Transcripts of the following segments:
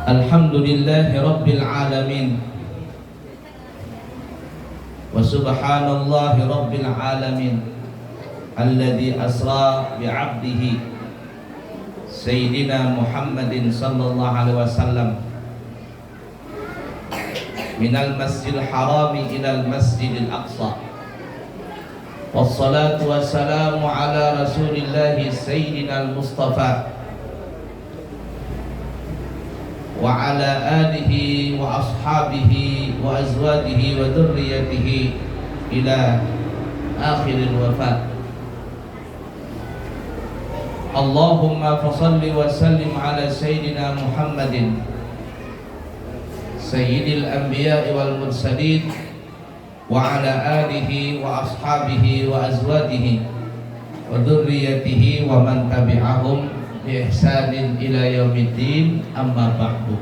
Alhamdulillahi Rabbil Alamin, wa subhanallahi Rabbil Alamin, alladhi asra bi'abdihi Sayyidina Muhammadin sallallahu alaihi wasallam minal masjidil harami ilal masjidil aqsa. Wassalatu wassalamu ala rasulillahi sayyidina al-mustafa wa ala alihi wa ashabihi wa azwajihi wa dhurriyyatihi ila akhiril wafat. Allahumma fasalli wa sallim ala sayyidina Muhammadin sayyidil anbiya'i wal mursalin wa ala alihi wa ashabihi wa azwajihi wa dhurriyyatihi wa man tabi'ahum bi ihsanin ila yaumiddin, amma ba'du.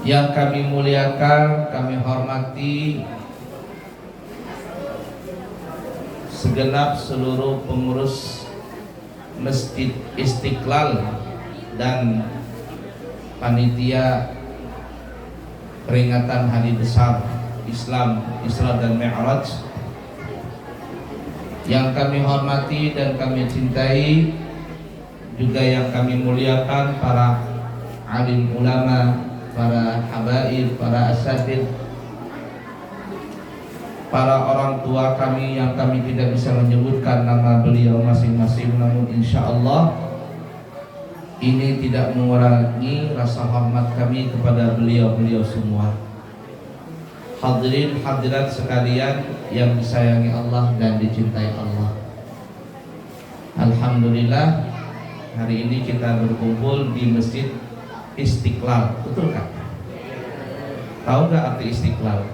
Yang kami muliakan, kami hormati segenap seluruh pengurus Masjid Istiqlal dan panitia peringatan Hari Besar Islam Isra dan Mi'raj, yang kami hormati dan kami cintai, juga yang kami muliakan para alim ulama, para habaib, para asatidz, para orang tua kami yang kami tidak bisa menyebutkan nama beliau masing-masing, namun insya Allah ini tidak mengurangi rasa hormat kami kepada beliau-beliau semua. Hadirin hadirat sekalian yang disayangi Allah dan dicintai Allah, alhamdulillah hari ini kita berkumpul di Masjid Istiqlal. Betul kan? Tahu nggak arti Istiqlal?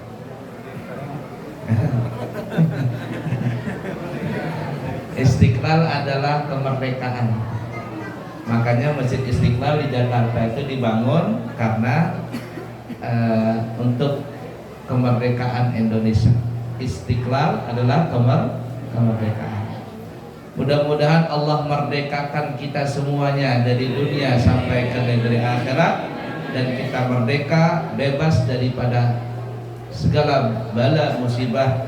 Istiqlal adalah kemerdekaan. Makanya Masjid Istiqlal di Jakarta itu dibangun karena untuk kemerdekaan Indonesia. Istiqlal adalah kemerdekaan. Mudah-mudahan Allah merdekakan kita semuanya dari dunia sampai ke negeri akhirat, dan kita merdeka, bebas daripada segala bala musibah,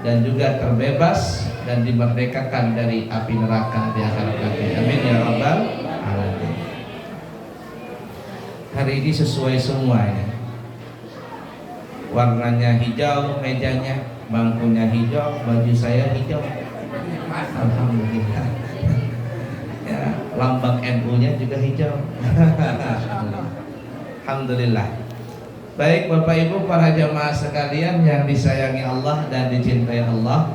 dan juga terbebas dan dimerdekakan dari api neraka di akhirat nanti. Amin ya rabbal alamin. Hari ini sesuai semua ya. Warnanya hijau, mejanya, bangkunya hijau, baju saya hijau. Alhamdulillah. Ya, lambang NU-nya juga hijau. Alhamdulillah. Baik Bapak Ibu para jamaah sekalian yang disayangi Allah dan dicintai Allah,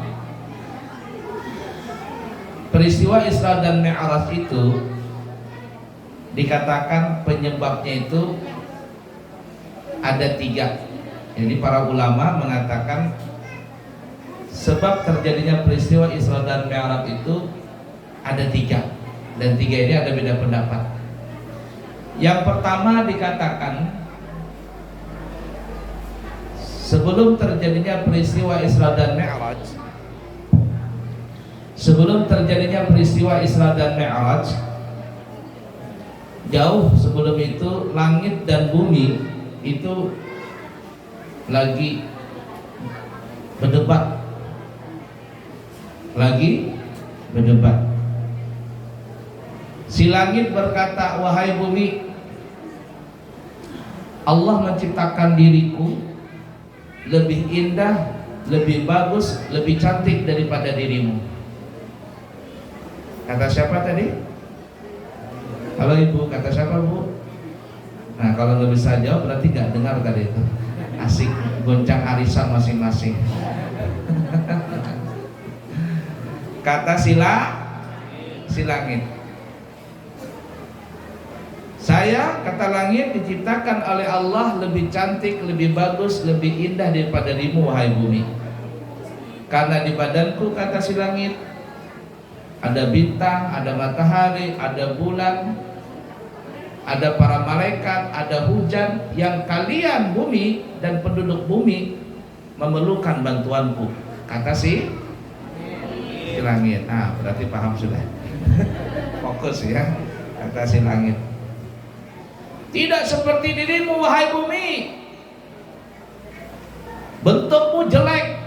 peristiwa Isra dan Mi'raj itu dikatakan penyebabnya itu ada 3. Jadi para ulama mengatakan sebab terjadinya peristiwa Isra dan Mi'raj itu ada 3, dan 3 ini ada beda pendapat. Yang pertama dikatakan sebelum terjadinya peristiwa Isra dan Mi'raj, sebelum terjadinya peristiwa Isra dan Mi'raj, jauh sebelum itu langit dan bumi itu lagi berdebat, Si langit berkata, wahai bumi, Allah menciptakan diriku lebih indah, lebih bagus, lebih cantik daripada dirimu. Kata siapa tadi? Halo ibu, kata siapa bu? Nah kalau nggak bisa jawab berarti nggak dengar tadi itu. Asik goncang arisan masing-masing. Kata si langit, saya, kata langit, diciptakan oleh Allah lebih cantik, lebih bagus, lebih indah daripada dirimu wahai bumi. Karena di badanku, kata si langit, ada bintang, ada matahari, ada bulan, ada para malaikat, ada hujan, yang kalian bumi dan penduduk bumi memerlukan bantuanku, kata si langit. Nah berarti paham sudah. Fokus ya. kata si langit. Tidak seperti dirimu wahai bumi, bentukmu jelek,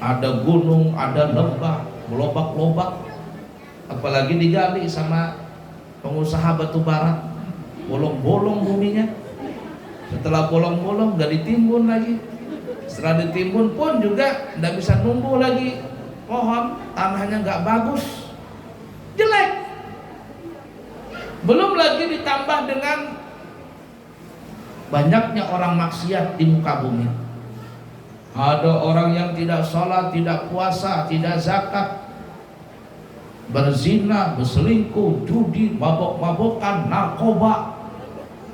ada gunung, ada lembah, lobak-lobak, apalagi digali sama pengusaha batu bara, bolong-bolong buminya. Setelah bolong-bolong gak ditimbun lagi, setelah ditimbun pun juga tidak bisa numbuh lagi pohon, tanahnya gak bagus, jelek. Belum lagi ditambah dengan banyaknya orang maksiat di muka bumi. Ada orang yang tidak sholat, tidak puasa, tidak zakat, berzina, berselingkuh, judi, mabok-mabokan, narkoba,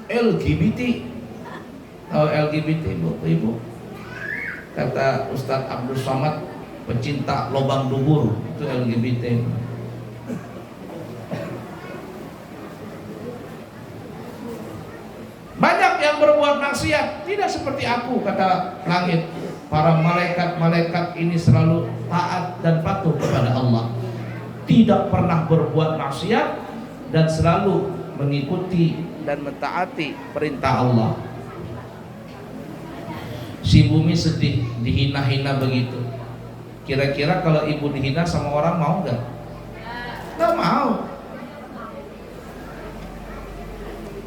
LGBT. Tahu LGBT ibu? Kata Ustadz Abdul Somad, pecinta lobang dubur, itu LGBT. Banyak yang berbuat maksiat, tidak seperti aku, kata langit. Para malaikat-malaikat ini selalu taat dan patuh kepada Allah, tidak pernah berbuat maksiat dan selalu mengikuti dan mentaati perintah Allah. Si bumi sedih, dihina-hina begitu. Kira-kira kalau ibu dihina sama orang mau gak? Gak mau.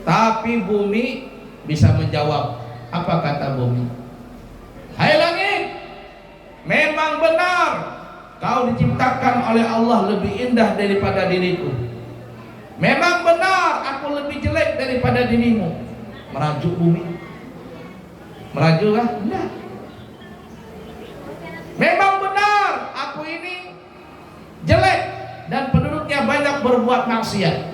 Tapi bumi bisa menjawab. Apa kata bumi? Hai langit, memang benar kau diciptakan oleh Allah lebih indah daripada diriku. Memang benar aku lebih jelek daripada dirimu. Merajuk bumi. Merajuk kah? Enggak. Memang benar aku ini jelek dan penduduknya banyak berbuat maksiat.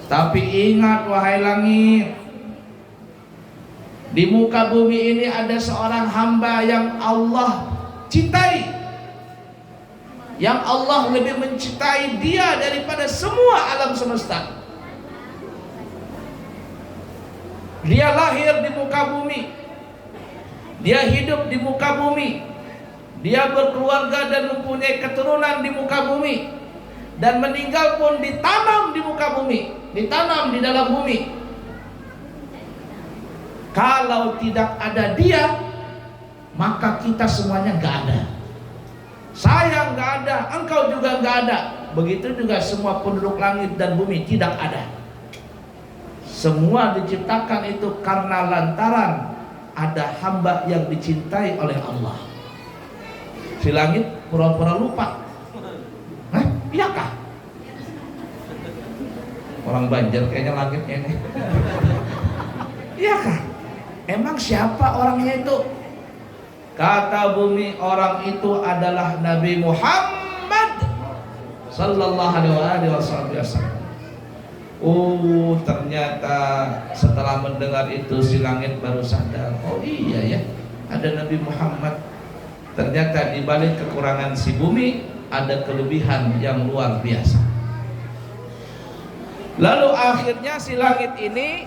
Tapi ingat wahai langit, di muka bumi ini ada seorang hamba yang Allah cintai, yang Allah lebih mencintai dia daripada semua alam semesta. Dia lahir di muka bumi, dia hidup di muka bumi, dia berkeluarga dan mempunyai keturunan di muka bumi, dan meninggal pun ditanam di muka bumi, ditanam di dalam bumi. Kalau tidak ada dia, maka kita semuanya gak ada. Saya gak ada, engkau juga gak ada. Begitu juga semua penduduk langit dan bumi tidak ada. Semua diciptakan itu karena lantaran ada hamba yang dicintai oleh Allah. Si langit pura-pura lupa. Hah? Iyakah? Orang Banjar kayaknya langitnya ini. Iyakah? Emang siapa orangnya itu? Kata bumi, orang itu adalah Nabi Muhammad sallallahu alaihi wasallam. Oh, ternyata setelah mendengar itu si langit baru sadar. Oh iya ya, ada Nabi Muhammad. Ternyata di balik kekurangan si bumi ada kelebihan yang luar biasa. Lalu akhirnya si langit ini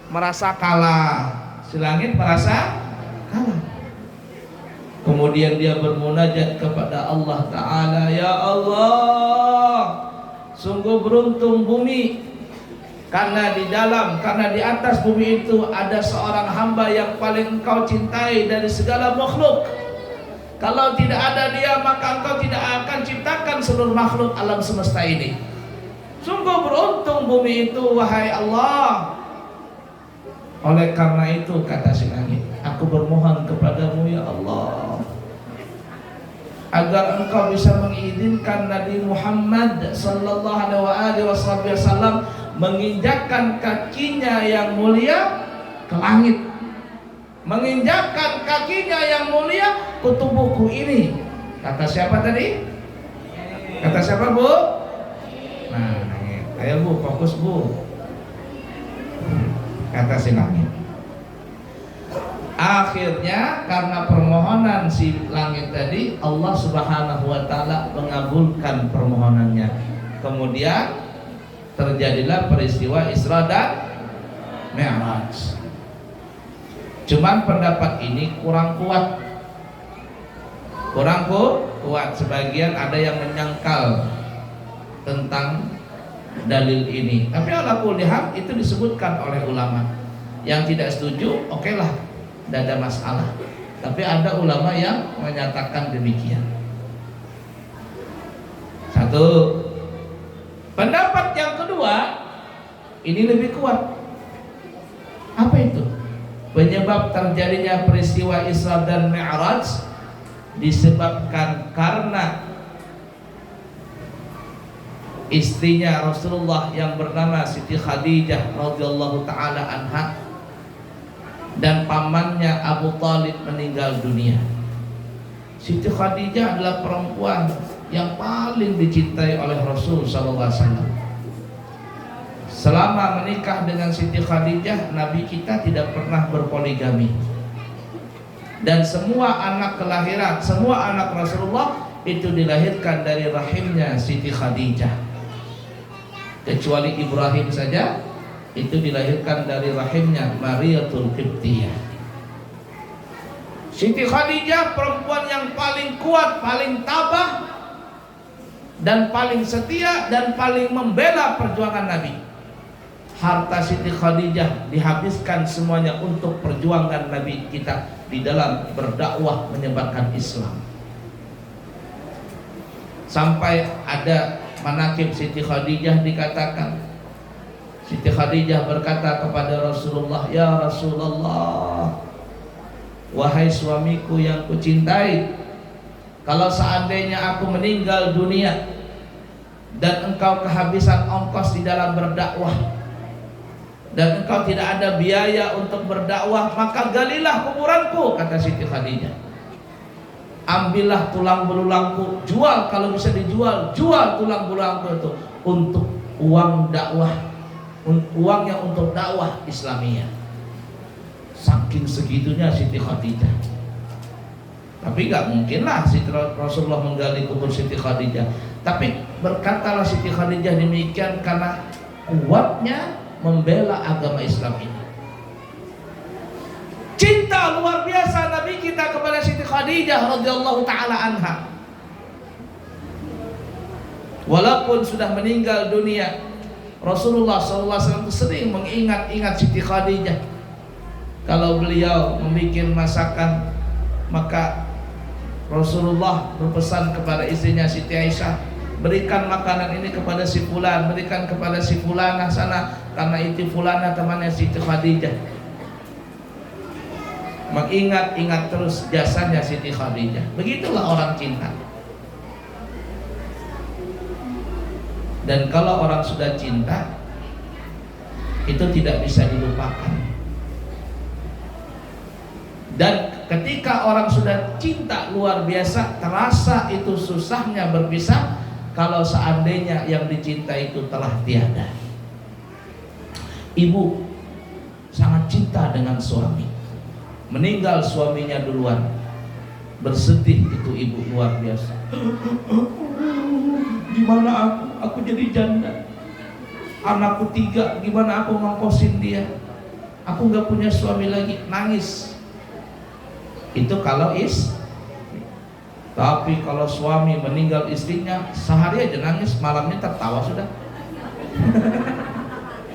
merasa kalah. Si langit merasa kalah. Kemudian dia bermunajat kepada Allah Ta'ala, ya Allah, sungguh beruntung bumi, karena di atas bumi itu ada seorang hamba yang paling engkau cintai dari segala makhluk. Kalau tidak ada dia, maka engkau tidak akan ciptakan seluruh makhluk alam semesta ini. Sungguh beruntung bumi itu, wahai Allah. Oleh karena itu, kata si langit, aku bermohon kepadamu ya Allah, agar engkau bisa mengizinkan Nabi Muhammad sallallahu alaihi wasallam menginjakkan kakinya yang mulia ke langit, menginjakkan kakinya yang mulia ke tubuhku ini. Kata siapa tadi? Kata siapa, Bu? Nah, ayo Bu, fokus Bu. Kata si langit. Akhirnya karena permohonan si langit tadi, Allah Subhanahu wa Ta'ala mengabulkan permohonannya. Kemudian terjadilah peristiwa Isra dan Mi'raj. Cuman pendapat ini kurang kuat. Sebagian ada yang menyangkal tentang dalil ini. Tapi ala kulli hal itu disebutkan oleh ulama. Yang tidak setuju, oke lah, tidak ada masalah. Tapi ada ulama yang menyatakan demikian. Satu. Pendapat yang kedua ini lebih kuat. Apa itu? Penyebab terjadinya peristiwa Isra dan Mi'raj disebabkan karena istrinya Rasulullah yang bernama Siti Khadijah radhiyallahu taala anha dan pamannya Abu Thalib meninggal dunia. Siti Khadijah adalah perempuan yang paling dicintai oleh Rasul sallallahu alaihi wasallam. Selama menikah dengan Siti Khadijah, Nabi kita tidak pernah berpoligami. Dan semua anak kelahiran, semua anak Rasulullah itu dilahirkan dari rahimnya Siti Khadijah. Kecuali Ibrahim saja itu dilahirkan dari rahimnya Mariyatul Qibtiyah. Siti Khadijah perempuan yang paling kuat, paling tabah dan paling setia dan paling membela perjuangan Nabi. Harta Siti Khadijah dihabiskan semuanya untuk perjuangan Nabi kita di dalam berdakwah menyebarkan Islam. Sampai ada manaqib Siti Khadijah dikatakan, Siti Khadijah berkata kepada Rasulullah, "Ya Rasulullah, wahai suamiku yang kucintai, kalau seandainya aku meninggal dunia dan engkau kehabisan ongkos di dalam berdakwah dan engkau tidak ada biaya untuk berdakwah, maka galilah kuburanku," kata Siti Khadijah. "Ambillah tulang belulangku, jual kalau bisa dijual, jual tulang belulangku itu untuk uang dakwah, uangnya untuk dakwah Islamiyah." Saking segitunya Siti Khadijah. Tapi gak mungkin lah Rasulullah menggali kubur Siti Khadijah. Tapi berkatalah Siti Khadijah demikian karena kuatnya membela agama Islam ini. Cinta luar biasa Nabi kita kepada Siti Khadijah radhiyallahu taala anha. Walaupun sudah meninggal dunia, Rasulullah SAW sering mengingat-ingat Siti Khadijah. Kalau beliau membuat masakan, maka Rasulullah berpesan kepada istrinya Siti Aisyah, "Berikan makanan ini kepada si fulan, berikan kepada si fulanah sana, karena itu fulanah temannya Siti Khadijah." Mengingat-ingat terus jasanya Siti Khadijah. Begitulah orang cinta. Dan kalau orang sudah cinta, itu tidak bisa dilupakan. Dan ketika orang sudah cinta luar biasa, terasa itu susahnya berpisah kalau seandainya yang dicintai itu telah tiada. Ibu sangat cinta dengan suami, meninggal suaminya duluan, bersedih itu ibu luar biasa. Gimana aku jadi janda, anakku 3, gimana aku ngongkosin dia, aku gak punya suami lagi, nangis. Itu kalau tapi kalau suami meninggal istrinya, sehari aja nangis, malamnya tertawa sudah.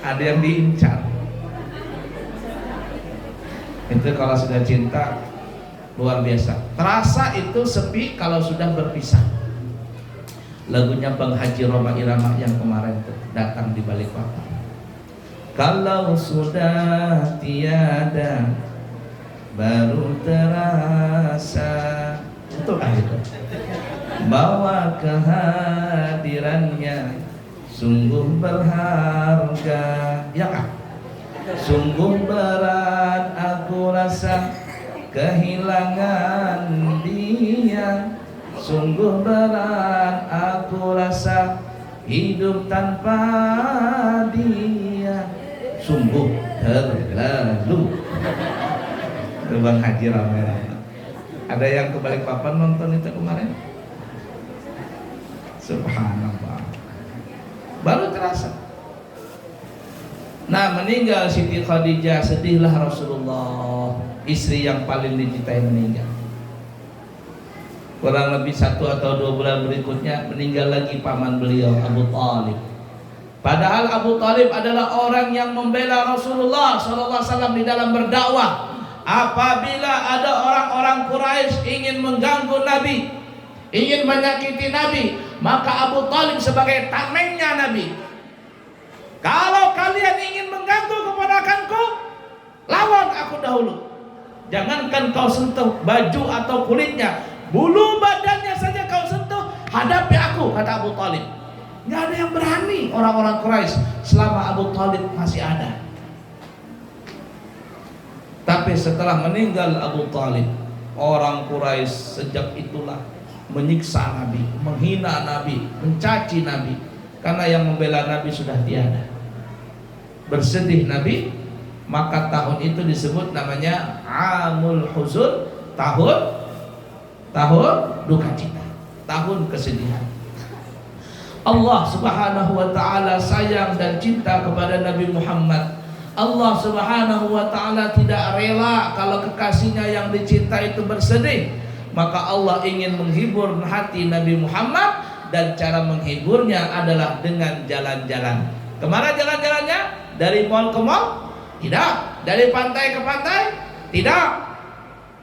Ada yang diincar. Itu kalau sudah cinta luar biasa. Terasa itu sepi kalau sudah berpisah. Lagunya Bang Haji Roma Irama yang kemarin tuh datang di Balikpapan. Kalau sudah tiada baru terasa, betul kan itu? Bahwa kehadirannya sungguh berharga, ya kan? Sungguh berat aku rasa kehilangan dia, sungguh berat aku rasa hidup tanpa dia, sungguh terlalu. Bang Haji ramai-ramai. Ada yang ke Balikpapan nonton itu kemarin? Subhanallah. Baru terasa. Nah, meninggal Siti Khadijah, sedihlah Rasulullah, istri yang paling dicintai meninggal. Kurang lebih 1 atau 2 bulan berikutnya meninggal lagi paman beliau, Abu Thalib. Padahal Abu Thalib adalah orang yang membela Rasulullah SAW di dalam berdakwah. Apabila ada orang-orang Quraisy ingin mengganggu Nabi, ingin menyakiti Nabi, maka Abu Thalib sebagai tamengnya Nabi, kalau kalian ingin mengganggu keponakanku, lawan aku dahulu. Jangankan kau sentuh baju atau kulitnya, bulu badannya saja kau sentuh, hadapi aku, kata Abu Thalib. Gak ada yang berani orang-orang Quraisy selama Abu Thalib masih ada. Tapi setelah meninggal Abu Thalib, orang Quraisy sejak itulah menyiksa Nabi, menghina Nabi, mencaci Nabi, karena yang membela Nabi sudah tiada. Bersedih Nabi, maka tahun itu disebut namanya Amul Huzun, tahun duka cita, tahun kesedihan. Allah Subhanahu wa ta'ala sayang dan cinta kepada Nabi Muhammad. Allah Subhanahu wa ta'ala tidak rela kalau kekasihnya yang dicinta itu bersedih. Maka Allah ingin menghibur hati Nabi Muhammad, dan cara menghiburnya adalah dengan jalan-jalan. Kemana jalan-jalannya? Dari mall ke mall? Tidak. Dari pantai ke pantai? Tidak.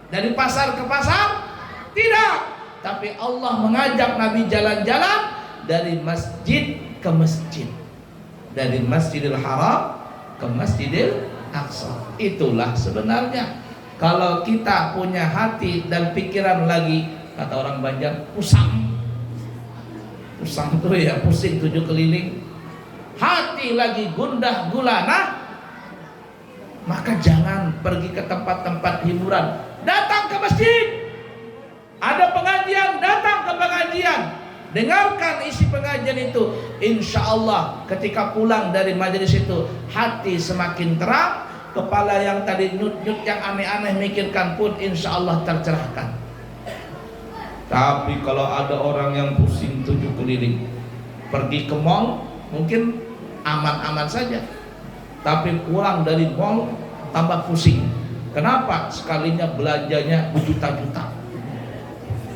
Dari pasar ke pasar? Tidak. Tapi Allah mengajak Nabi jalan-jalan dari masjid ke masjid, dari Masjidil Haram ke Masjidil Aqsa. Itulah sebenarnya kalau kita punya hati dan pikiran lagi, kata orang Banjar, pusing tuh ya, pusing 7 keliling, hati lagi gundah gulana, maka jangan pergi ke tempat-tempat hiburan. Datang ke masjid, ada pengajian, datang ke pengajian, dengarkan isi pengajian itu. Insya Allah ketika pulang dari majelis itu, hati semakin terang, kepala yang tadi nyut-nyut yang aneh-aneh mikirkan pun insya Allah tercerahkan. Tapi kalau ada orang yang pusing 7 keliling, pergi ke mall mungkin aman-aman saja, tapi pulang dari mall tambah pusing. Kenapa? Sekalinya belanjanya berjuta-juta.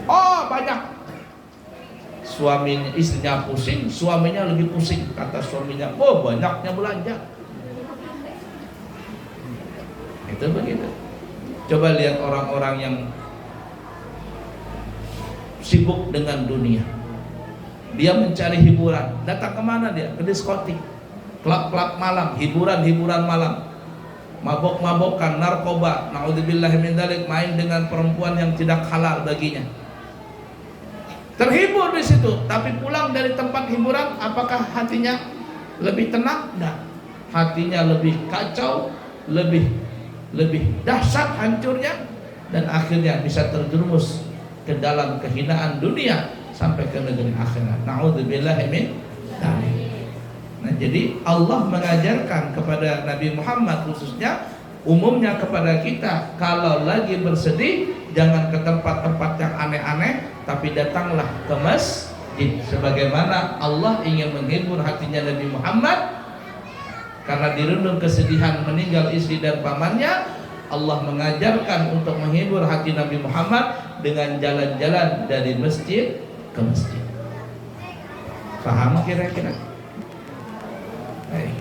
Oh banyak. Suaminya, istrinya pusing, suaminya lebih pusing. Kata suaminya, oh banyaknya belanja. Itu begitu. Coba lihat orang-orang yang sibuk dengan dunia. Dia mencari hiburan. Datang kemana dia? Ke diskotik, klub-klub malam, hiburan-hiburan malam, mabok-mabokan, narkoba, naudzubillah min dzalik, main dengan perempuan yang tidak halal baginya. Terhibur di situ, tapi pulang dari tempat hiburan, apakah hatinya lebih tenang? Tidak. Hatinya lebih kacau, lebih dahsyat hancurnya, dan akhirnya bisa terjerumus ke dalam kehinaan dunia sampai ke negeri akhirat. Naudzubillah min dzalik. Nah, jadi Allah mengajarkan kepada Nabi Muhammad khususnya, umumnya kepada kita, kalau lagi bersedih jangan ke tempat-tempat yang aneh-aneh, tapi datanglah ke masjid. Sebagaimana Allah ingin menghibur hatinya Nabi Muhammad, karena dirundung kesedihan meninggal istri dan pamannya, Allah mengajarkan untuk menghibur hati Nabi Muhammad dengan jalan-jalan dari masjid ke masjid. Paham kira-kira? Baik.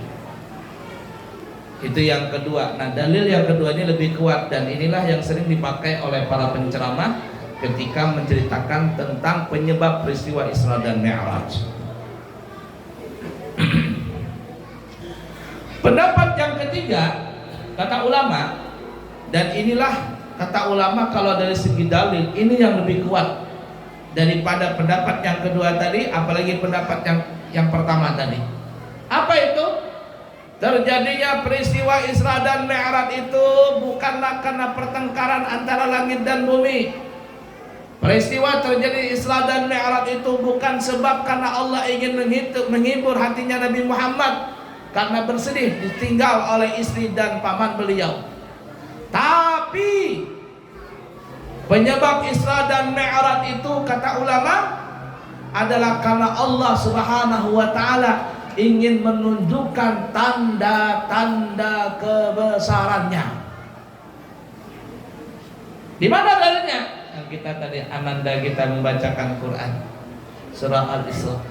Itu yang kedua. Nah, dalil yang kedua ini lebih kuat, dan inilah yang sering dipakai oleh para penceramah ketika menceritakan tentang penyebab peristiwa Isra dan Mi'raj. Pendapat yang ketiga, kata ulama, dan inilah kata ulama kalau dari segi dalil ini yang lebih kuat daripada pendapat yang kedua tadi, apalagi pendapat yang pertama tadi. Apa itu? Terjadinya peristiwa Isra dan Mi'raj itu bukanlah karena pertengkaran antara langit dan bumi. Peristiwa terjadi Isra dan Mi'raj itu bukan sebab karena Allah ingin menghibur hatinya Nabi Muhammad karena bersedih ditinggal oleh istri dan paman beliau. Tapi penyebab Isra dan Mi'raj itu, kata ulama, adalah karena Allah Subhanahu wa ta'ala ingin menunjukkan tanda-tanda kebesarannya. Di mana dalilnya? yang kita tadi ananda kita membacakan Quran surah Al-Isra.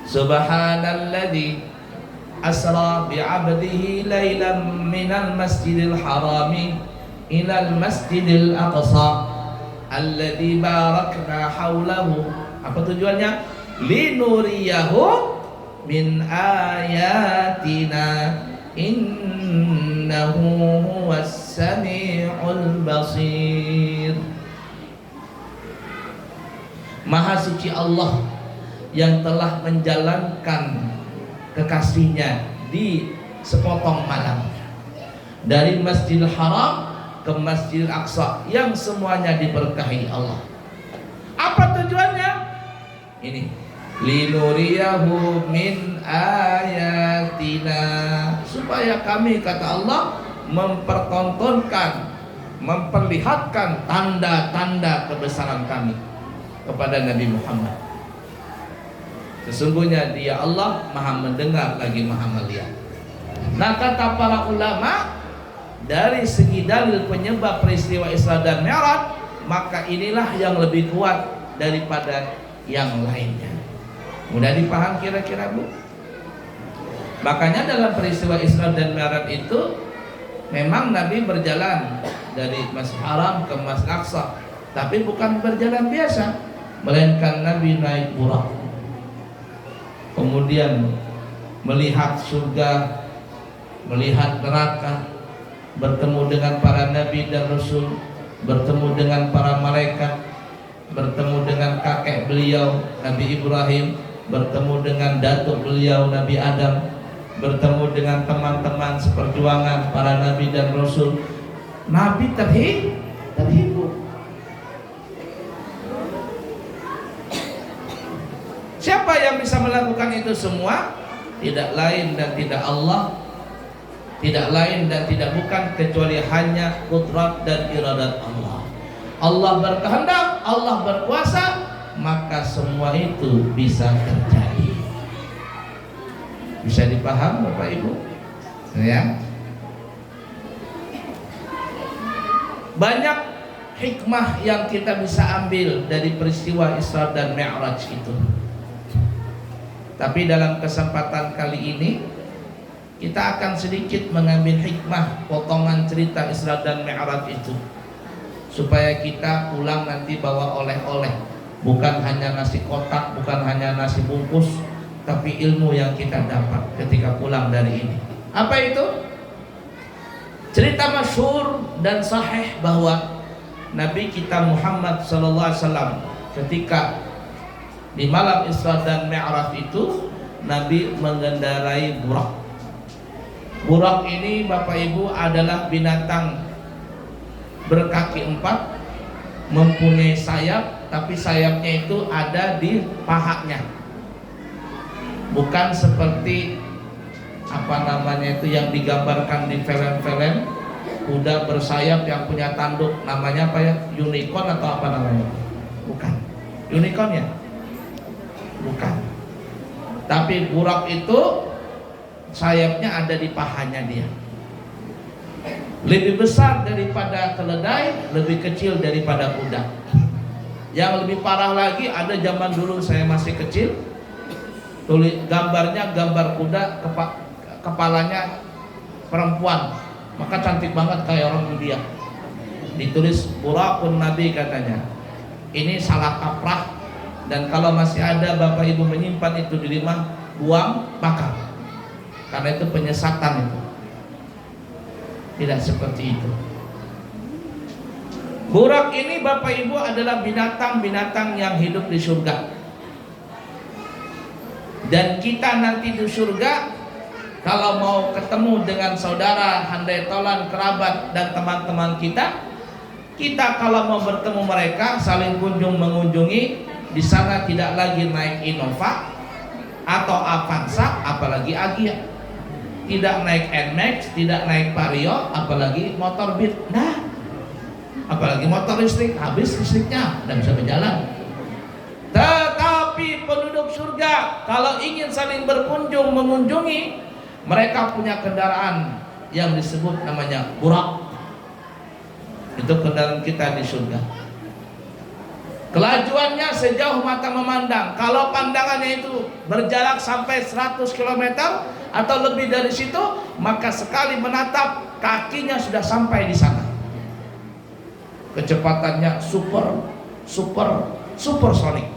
Subhanalladzi asra bi'abdihi lailan minal masjidil harami ilal masjidil aqsa alladzi barakna haulahu. Apa tujuannya? Linuriyahu min ayatina innahu huwas sami'ul basir. Maha suci Allah yang telah menjalankan kekasihnya di sepotong malam dari Masjidil Haram ke Masjidil Aqsa yang semuanya diberkahi Allah. Apa tujuannya? Ini linuriyahu min ayatina, supaya kami, kata Allah, mempertontonkan, memperlihatkan tanda-tanda kebesaran kami kepada Nabi Muhammad. Sesungguhnya Dia Allah Maha mendengar lagi Maha melihat. Nah, kata para ulama, dari segi dalil penyebab peristiwa Isra dan Mi'raj, maka inilah yang lebih kuat daripada yang lainnya. Mudah dipaham kira-kira, Bu? Makanya dalam peristiwa Isra dan Mi'raj itu memang Nabi berjalan dari Masjid Haram ke Masjid Aqsa, tapi bukan berjalan biasa, melainkan Nabi naik burak, kemudian melihat surga, melihat neraka, bertemu dengan para nabi dan rasul, bertemu dengan para malaikat, bertemu dengan kakek beliau Nabi Ibrahim, bertemu dengan datuk beliau Nabi Adam, bertemu dengan teman-teman seperjuangan para nabi dan rasul. Nabi terhibur. Siapa yang bisa melakukan itu semua? Tidak lain dan tidak Allah, tidak lain dan tidak bukan kecuali hanya kudrat dan iradat Allah. Allah berkehendak, Allah berkuasa, maka semua itu bisa terjadi. Bisa dipaham Bapak Ibu? Ya. Banyak hikmah yang kita bisa ambil dari peristiwa Isra dan Mi'raj itu. Tapi dalam kesempatan kali ini kita akan sedikit mengambil hikmah potongan cerita Isra dan Mi'raj itu, supaya kita pulang nanti bawa oleh-oleh, bukan hanya nasi kotak, bukan hanya nasi bungkus, tapi ilmu yang kita dapat ketika pulang dari ini. Apa itu? Cerita masyhur dan sahih bahwa Nabi kita Muhammad SAW ketika di malam Isra dan Mi'raj itu Nabi mengendarai burak. Burak ini Bapak Ibu adalah binatang berkaki 4, mempunyai sayap, tapi sayapnya itu ada di pahanya. Bukan seperti apa namanya itu yang digambarkan di film-film kuda bersayap yang punya tanduk, namanya apa ya? Unicorn atau apa namanya? Bukan. Unicorn ya? Bukan. Tapi burak itu sayapnya ada di pahanya dia. Lebih besar daripada keledai, lebih kecil daripada kuda. Yang lebih parah lagi, ada zaman dulu saya masih kecil, gambarnya gambar kuda, kepalanya perempuan, maka cantik banget kayak orang India. Ditulis Burakun Nabi katanya. Ini salah kaprah, dan kalau masih ada Bapak Ibu menyimpan itu di rumah, buang, bakar, karena itu penyesatan itu. Tidak seperti itu. Burak ini Bapak Ibu adalah binatang-binatang yang hidup di surga. Dan kita nanti di surga, kalau mau ketemu dengan saudara, handai tolan, kerabat, dan teman-teman kita kalau mau bertemu mereka, saling kunjung mengunjungi, di sana tidak lagi naik Innova atau Avanza, apalagi Agya. Tidak naik Nmax, tidak naik Vario, apalagi motor Beat. Nah, apalagi motor listrik, habis listriknya, tidak bisa berjalan. Tetapi penduduk surga kalau ingin saling berkunjung mengunjungi, mereka punya kendaraan yang disebut namanya burak. Itu kendaraan kita di surga. Kelajuannya sejauh mata memandang. Kalau pandangannya itu berjarak sampai 100 km atau lebih dari situ, maka sekali menatap kakinya sudah sampai di sana. Kecepatannya supersonik.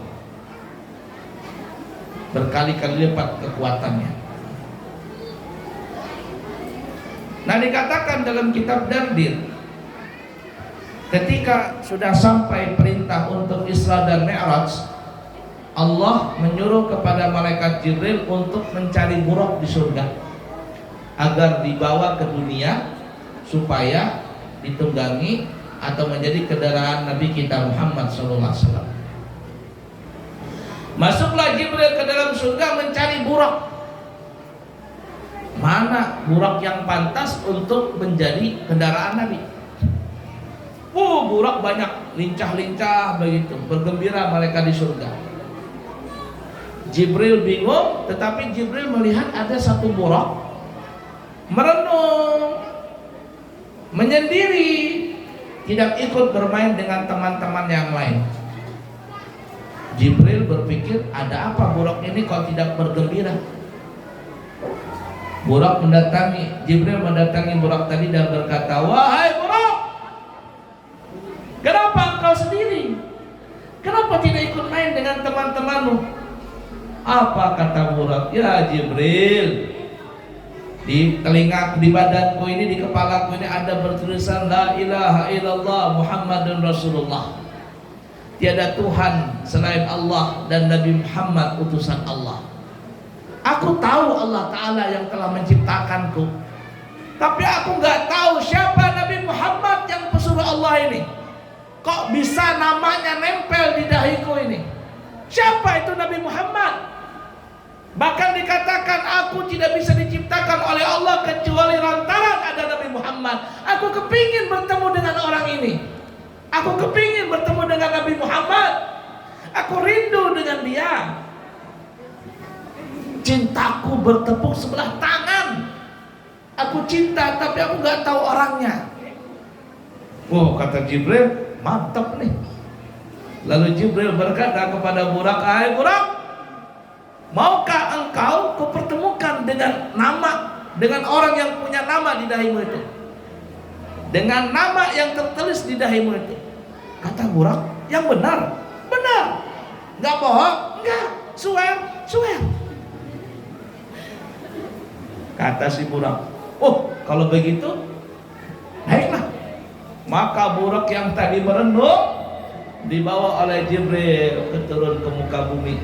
Berkali-kali lipat kekuatannya. Nah, dikatakan dalam kitab Dardir, ketika sudah sampai perintah untuk Isra dan Mi'raj, Allah menyuruh kepada malaikat Jibril untuk mencari buraq di surga agar dibawa ke dunia supaya ditunggangi atau menjadi kendaraan Nabi kita Muhammad SAW. Masuklah Jibril ke dalam surga mencari buraq. Mana buraq yang pantas untuk menjadi kendaraan Nabi? Buraq banyak, lincah-lincah begitu, bergembira mereka di surga. Jibril bingung, tetapi Jibril melihat ada satu buraq merenung, menyendiri, tidak ikut bermain dengan teman-teman yang lain. Jibril berpikir, ada apa buraq ini kok tidak bergembira? Jibril mendatangi buraq tadi dan berkata, "Wahai buraq, kenapa engkau sendiri? Kenapa tidak ikut main dengan teman-temanmu?" Apa kata buraq? "Ya Jibril, di telinga, di badanku ini, di kepalaku ini ada bertulisan La ilaha illallah Muhammadun Rasulullah. Tiada Tuhan selain Allah dan Nabi Muhammad utusan Allah. Aku tahu Allah Ta'ala yang telah menciptakanku, tapi aku nggak tahu siapa Nabi Muhammad yang pesuruh Allah ini. Kok bisa namanya nempel di dahiku ini? Siapa itu Nabi Muhammad? Bahkan dikatakan aku tidak bisa diciptakan oleh Allah kecuali lantaran ada Nabi Muhammad. Aku kepingin bertemu dengan orang ini. Aku kepingin bertemu dengan Nabi Muhammad. Aku rindu dengan dia. Cintaku bertepuk sebelah tangan. Aku cinta tapi aku nggak tahu orangnya." Oh, kata Jibril, mantap nih. Lalu Jibril berkata kepada buraq, "Hai buraq, maukah engkau kupertemukan dengan orang yang punya nama di dahimu itu, dengan nama yang tertulis di dahimu itu?" Kata buraq, "Yang benar, nggak bohong, nggak, swear." Kata si buraq, "Oh, kalau begitu, baiklah." Maka buraq yang tadi merenung dibawa oleh Jibril turun ke muka bumi.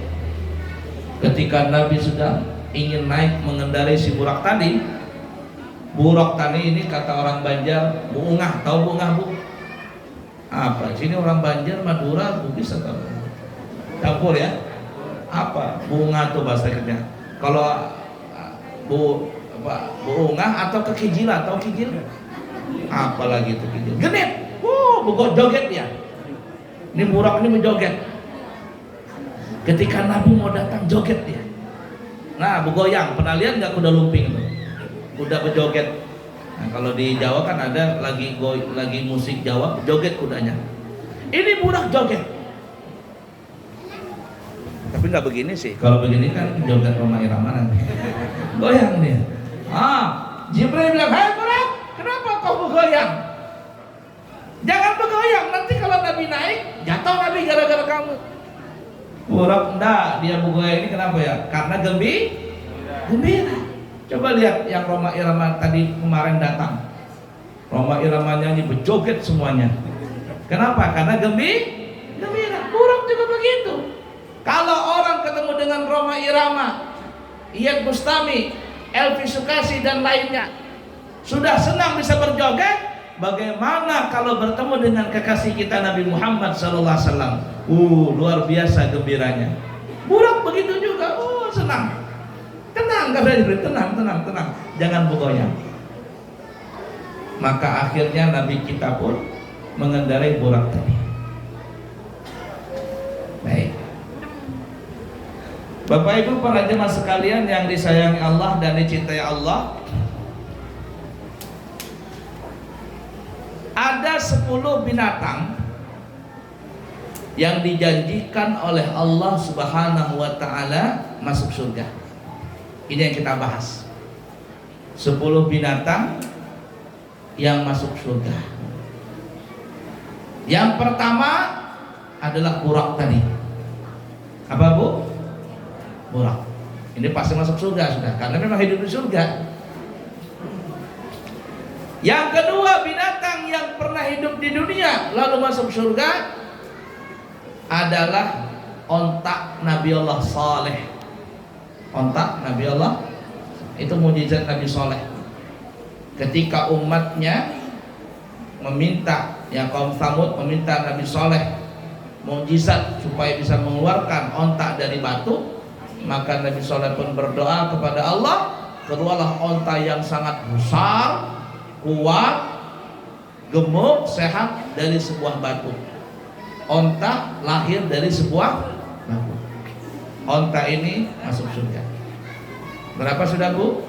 Ketika Nabi sudah ingin naik mengendarai si buraq tadi ini kata orang Banjar, buungah. Tahu buungah, Bu? Apa? Sini orang Banjar, Madura, Bugis atau campur ya? Apa? Buungah tuh bahasa kerja. Kalau buungah atau kekijila, tahu kijil? Apalagi itu kijil? Genit. Joget ya. Ini buraq ini menjoget. Ketika Nabi mau datang, joget dia. Nah, begoyang. Pernah lihat nggak kuda lumping itu? Kuda berjoget. Nah, kalau di Jawa kan ada lagi musik Jawa, joget kudanya. Ini buraq joget. Tapi nggak begini sih. Kalau begini kan joget Roma Irama nanti. Goyang dia. Jibril bilang, "Hai buraq, kenapa kau bergoyang? Jangan bergoyang, nanti kalau Nabi naik, jatuh Nabi gara-gara kamu." Buraq enggak, dia bergoyang ini kenapa ya? Karena gembira. Coba lihat yang Roma Irama tadi kemarin datang. Roma Irama nyanyi berjoget semuanya. Kenapa? Karena gembira. Buraq juga begitu. Kalau orang ketemu dengan Roma Irama, Iyad Bustami, Elvi Sukasi dan lainnya, sudah senang bisa berjoget, bagaimana kalau bertemu dengan kekasih kita Nabi Muhammad SAW? Luar biasa gembiranya. Buraq begitu juga, senang. Tenang, kata Jibril, tenang, jangan bergoyang. Maka akhirnya Nabi kita pun mengendarai buraq tadi. Baik, Bapak Ibu para jemaah sekalian yang disayangi Allah dan dicintai Allah, ada 10 binatang yang dijanjikan oleh Allah Subhanahu wa taala masuk surga. Ini yang kita bahas. 10 binatang yang masuk surga. Yang pertama adalah burak tadi. Apa Bu? Burak. Ini pasti masuk surga sudah, karena memang hidup di surga. Yang kedua, binatang yang pernah hidup di dunia lalu masuk surga adalah ontak Nabi Allah Saleh. Ontak Nabi Allah itu mukjizat Nabi Saleh. Ketika umatnya meminta, ya kaum Tsamud meminta Nabi Saleh mukjizat supaya bisa mengeluarkan ontak dari batu, maka Nabi Saleh pun berdoa kepada Allah, keluarlah onta yang sangat besar, kuat, gemuk, sehat dari sebuah batu. Onta lahir dari sebuah batu. Onta ini masuk surga. Berapa sudah Bu?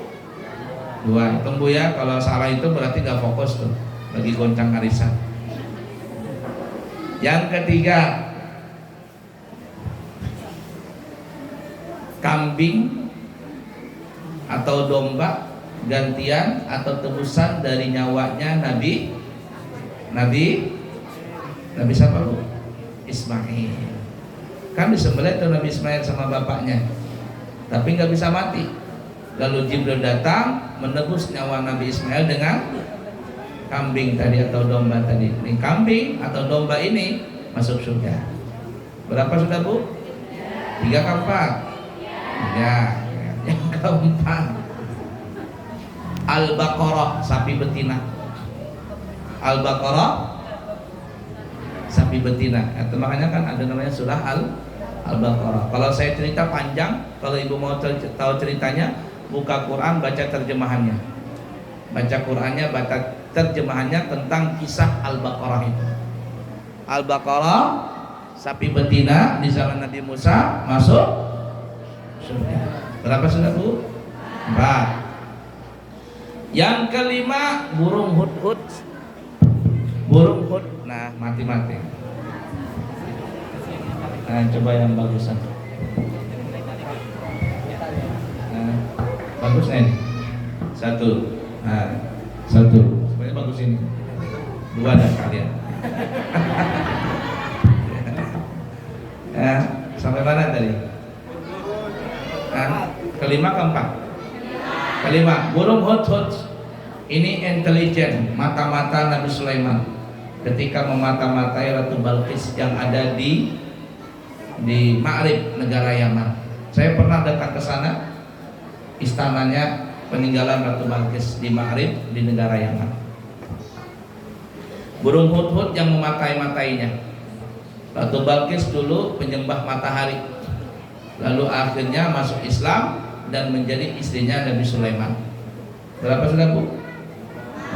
2. Hitung Bu ya, kalau salah itu berarti gak fokus tuh, lagi goncang arisan. Yang ketiga, kambing atau domba gantian atau tebusan dari nyawanya Nabi siapa Bu? Ismail. Kan disembelih tuh Nabi Ismail sama bapaknya, tapi nggak bisa mati. Lalu Jibril datang menebus nyawa Nabi Ismail dengan kambing tadi atau domba tadi. Ini kambing atau domba ini masuk surga. Berapa sudah Bu? 3 ke 4? 3. Yang keempat, Al-Baqarah, sapi betina. Al-Baqarah, sapi betina. Itu makanya kan ada namanya surah Al-Baqarah. Kalau saya cerita panjang, kalau Ibu mau tahu ceritanya, buka Quran, baca terjemahannya. Baca Qurannya, baca terjemahannya tentang kisah Al-Baqarah itu. Al-Baqarah, sapi betina di zaman Nabi Musa masuk surga. Berapa sudah Bu? 4. Yang kelima, burung hudhud. Burung hud, nah mati-mati. Nah, coba yang bagusan. Nah, bagusnya ini. 1. Nah, 1. Sebenarnya bagus ini. 2 ada kalian. Nah, sampai mana tadi? Nah, kelima keempat. Kelima, burung hudhud ini intelijen, mata-mata Nabi Sulaiman ketika memata-matai Ratu Balqis yang ada di Ma'rib, negara Yaman. Saya pernah dekat ke sana, istananya peninggalan Ratu Balqis di Ma'rib di negara Yaman. Burung hudhud yang mematai-matainya. Ratu Balqis dulu penyembah matahari, lalu akhirnya masuk Islam dan menjadi istrinya Nabi Sulaiman. Berapa sudah Bu?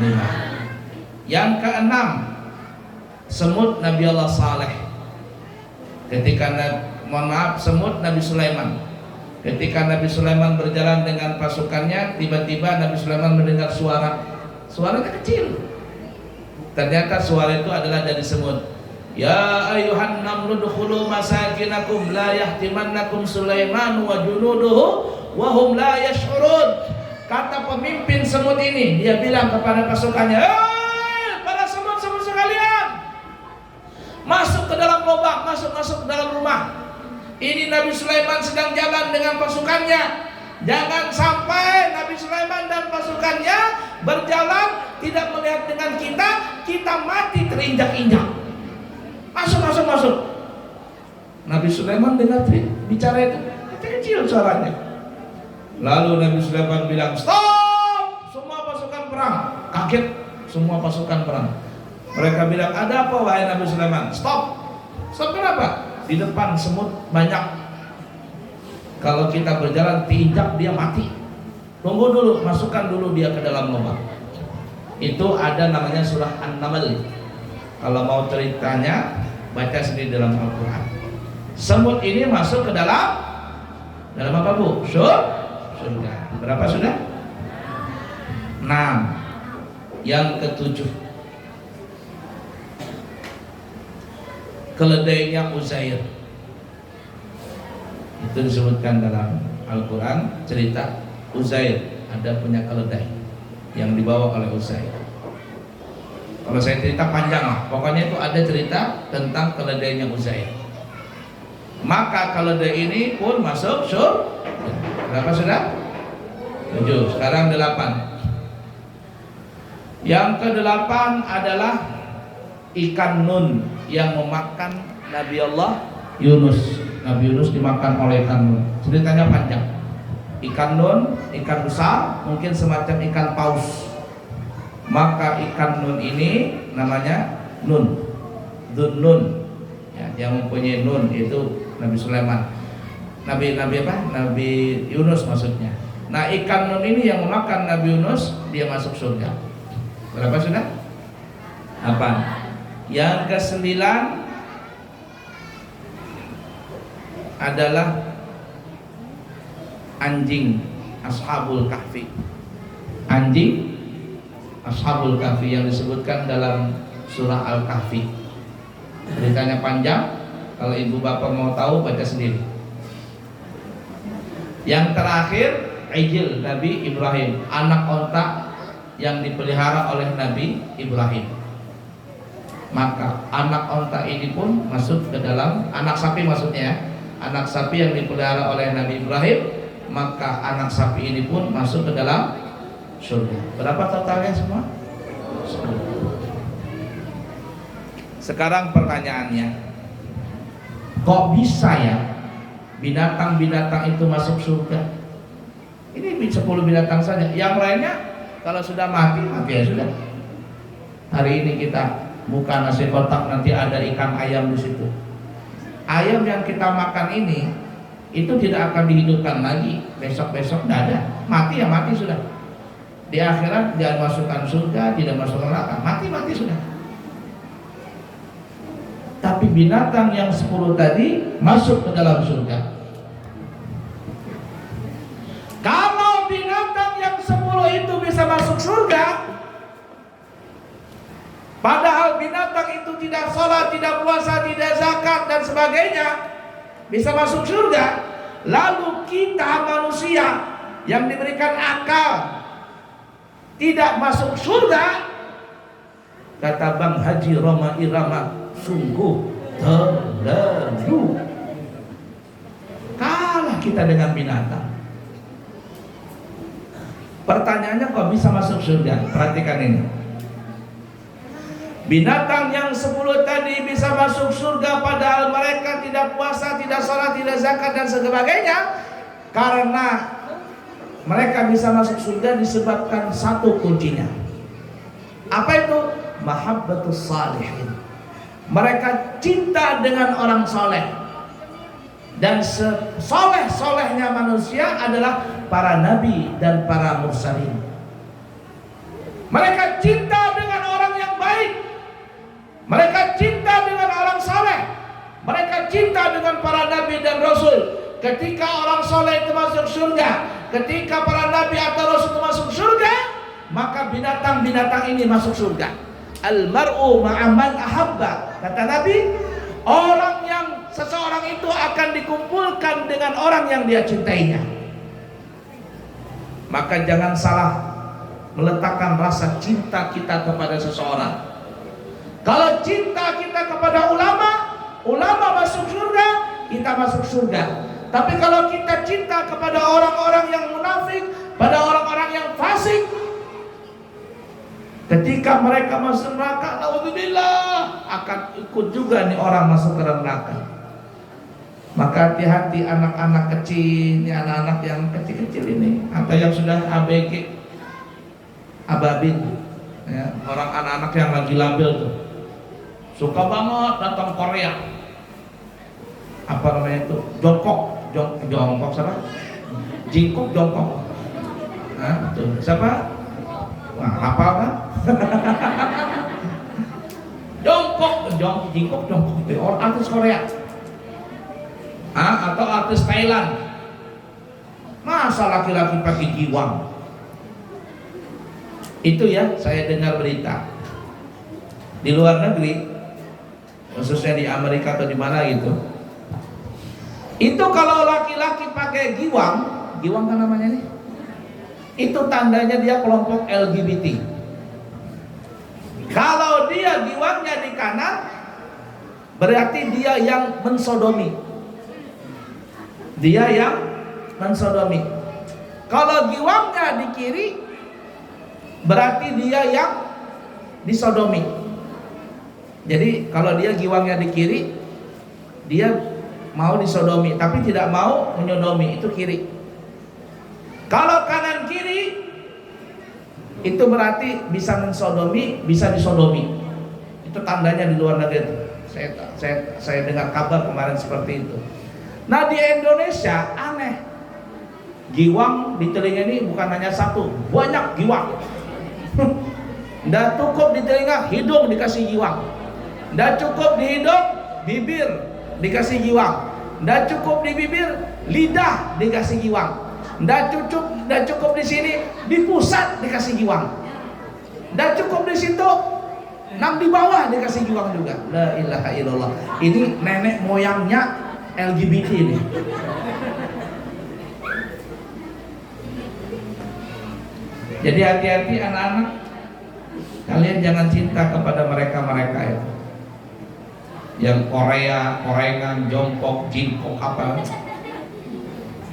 5. Yang keenam, semut Nabi Allah Saleh. Ketika semut Nabi Sulaiman. Ketika Nabi Sulaiman berjalan dengan pasukannya, tiba-tiba Nabi Sulaiman mendengar suara. Suaranya kecil. Ternyata suara itu adalah dari semut. Ya ayuhan namlu dukhulu masakinakum la yahtimannakum Sulaiman wa junuduhu wa hum la yash'urun. Kata pemimpin semut ini, dia bilang kepada pasukannya, para semut-semut sekalian, masuk ke dalam lubang, masuk ke dalam rumah. Ini Nabi Sulaiman sedang jalan dengan pasukannya. Jangan sampai Nabi Sulaiman dan pasukannya berjalan tidak melihat dengan kita mati terinjak-injak. Masuk. Nabi Sulaiman dengar bicara itu, kecil suaranya. Lalu Nabi Sulaiman bilang, stop, semua pasukan perang. Kaget semua pasukan perang. Mereka bilang, ada apa wahai Nabi Sulaiman? Stop. Stop kenapa? Di depan semut banyak. Kalau kita berjalan diinjak dia mati. Tunggu dulu, masukkan dulu dia ke dalam lubang. Itu ada namanya surah An-Naml. Kalau mau ceritanya, baca sendiri dalam Al-Quran. Semut ini masuk ke dalam apa Bu? Surga. Berapa sudah? 6. Yang ketujuh, keledainya Uzair. Itu disebutkan dalam Al-Quran, cerita Uzair ada punya keledai yang dibawa oleh Uzair. Kalau saya cerita panjang lah, pokoknya itu ada cerita tentang keledainya Uzair. Maka keledai ini pun masuk surga. Berapa sudah? 7, sekarang 8. Yang ke-8 adalah ikan nun yang memakan Nabi Allah Yunus. Nabi Yunus dimakan oleh ikan nun. Ceritanya panjang. Ikan nun, ikan besar, mungkin semacam ikan paus. Maka ikan nun ini namanya nun, Dun Nun. Ya, yang mempunyai nun itu Nabi Sulaiman. Nabi apa? Nabi Yunus maksudnya. Nah, ikan nun ini yang memakan Nabi Yunus, dia masuk surga. Berapa sudah? 8. Yang ke-9 adalah anjing Ashabul Kahfi. Anjing Ashabul Kahfi yang disebutkan dalam surah Al-Kahfi. Ceritanya panjang. Kalau ibu bapak mau tahu, baca sendiri. Yang terakhir, Ijil Nabi Ibrahim, anak onta yang dipelihara oleh Nabi Ibrahim. Maka anak onta ini pun masuk ke dalam, anak sapi maksudnya, anak sapi yang dipelihara oleh Nabi Ibrahim, maka anak sapi ini pun masuk ke dalam surga. Berapa totalnya semua? 10. Sekarang pertanyaannya, kok bisa ya binatang-binatang itu masuk surga? Ini 10 binatang saja. Yang lainnya kalau sudah mati, mati ya sudah. Hari ini kita buka nasi kotak, nanti ada ikan ayam di situ. Ayam yang kita makan ini itu tidak akan dihidupkan lagi. Besok-besok tidak ada. Mati ya mati sudah. Di akhirat dia masukkan surga, tidak masuk neraka. Mati sudah. Tapi binatang yang 10 tadi masuk ke dalam surga. Kalau binatang yang 10 itu bisa masuk surga, padahal binatang itu tidak sholat, tidak puasa, tidak zakat dan sebagainya, bisa masuk surga, lalu kita manusia yang diberikan akal tidak masuk surga, kata Bang Haji Roma Irama, sungguh terlalu kalah kita dengan binatang. Pertanyaannya, kok bisa masuk surga? Perhatikan ini. Binatang yang 10 tadi bisa masuk surga padahal mereka tidak puasa, tidak sholat, tidak zakat dan sebagainya, karena mereka bisa masuk surga disebabkan satu kuncinya. Apa itu? Mahabbatus salihin. Mereka cinta dengan orang soleh. Dan soleh-solehnya manusia adalah para nabi dan para mursalin. Mereka cinta dengan orang yang baik. Mereka cinta dengan orang soleh. Mereka cinta dengan para nabi dan rasul. Ketika orang soleh itu masuk surga, ketika para nabi atau rasul itu masuk surga, maka binatang-binatang ini masuk surga. Al-mar'u ma'aman ahabba. Kata Nabi, seseorang itu akan dikumpulkan dengan orang yang dia cintainya. Maka jangan salah meletakkan rasa cinta kita kepada seseorang. Kalau cinta kita kepada ulama masuk surga, kita masuk surga. Tapi kalau kita cinta kepada orang-orang yang munafik, pada orang-orang yang fasik, ketika mereka masuk neraka, naudzubillah, akan ikut juga nih orang masuk ke neraka. Maka hati-hati anak-anak kecil, ini anak-anak yang kecil-kecil ini, atau yang sudah ABG, ababil, ya, orang anak-anak yang lagi labil tuh, suka banget datang Korea. Apa namanya itu? Jongkok siapa? Jingkok jongkok. Nah, tuh siapa? Wah, hafal kan? Jongkok itu orang artis Korea. Atau artis Thailand. Masa laki-laki pakai giwang? Itu ya, saya dengar berita di luar negeri khususnya di Amerika atau di mana gitu. Itu kalau laki-laki pakai giwang kan namanya nih, itu tandanya dia kelompok LGBT. Kalau dia giwangnya di kanan, berarti dia yang mensodomi. Dia yang mensodomi. Kalau giwangnya di kiri, berarti dia yang disodomi. Jadi kalau dia giwangnya di kiri, dia mau disodomi tapi tidak mau menyodomi, itu kiri. Kalau kanan kiri, itu berarti bisa mensodomi, bisa disodomi. Itu tandanya di luar negeri. Saya dengar kabar kemarin seperti itu. Nah di Indonesia aneh, giwang di telinga ini bukan hanya satu, banyak giwang. Nggak cukup di telinga, hidung dikasih giwang. Nggak cukup di hidung, bibir dikasih giwang. Nggak cukup di bibir, lidah dikasih giwang. Nggak cukup di sini, di pusat dikasih giwang. Nggak cukup di situ, di bawah dikasih giwang juga. La ilaha illallah. Ini nenek moyangnya LGBT ini. Jadi hati-hati anak-anak, kalian jangan cinta kepada mereka-mereka itu yang Korean, jongkok, jingkok apa.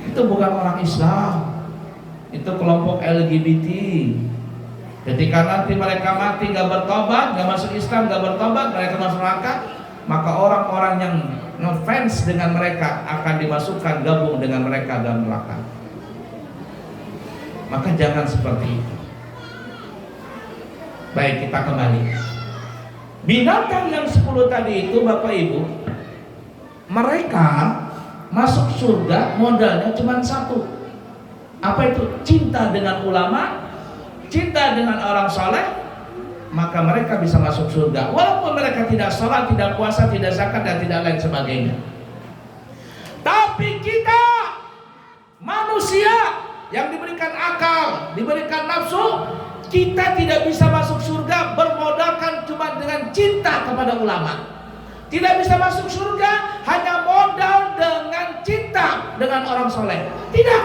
Itu bukan orang Islam, itu kelompok LGBT. Ketika nanti mereka mati gak bertobat, gak masuk Islam, gak bertobat, mereka masuk neraka, maka orang-orang yang ngefans dengan mereka akan dimasukkan gabung dengan mereka dalam neraka. Maka jangan seperti itu. Baik, kita kembali. Binatang yang 10 tadi itu Bapak Ibu, mereka masuk surga modalnya cuma satu. Apa itu? Cinta dengan ulama, cinta dengan orang soleh, maka mereka bisa masuk surga. Walaupun mereka tidak sholat, tidak puasa, tidak zakat, dan tidak lain sebagainya. Tapi kita manusia yang diberikan akal, diberikan nafsu, kita tidak bisa masuk surga bermodalkan cuma dengan cinta kepada ulama. Tidak bisa masuk surga hanya modal dengan cinta dengan orang soleh. Tidak.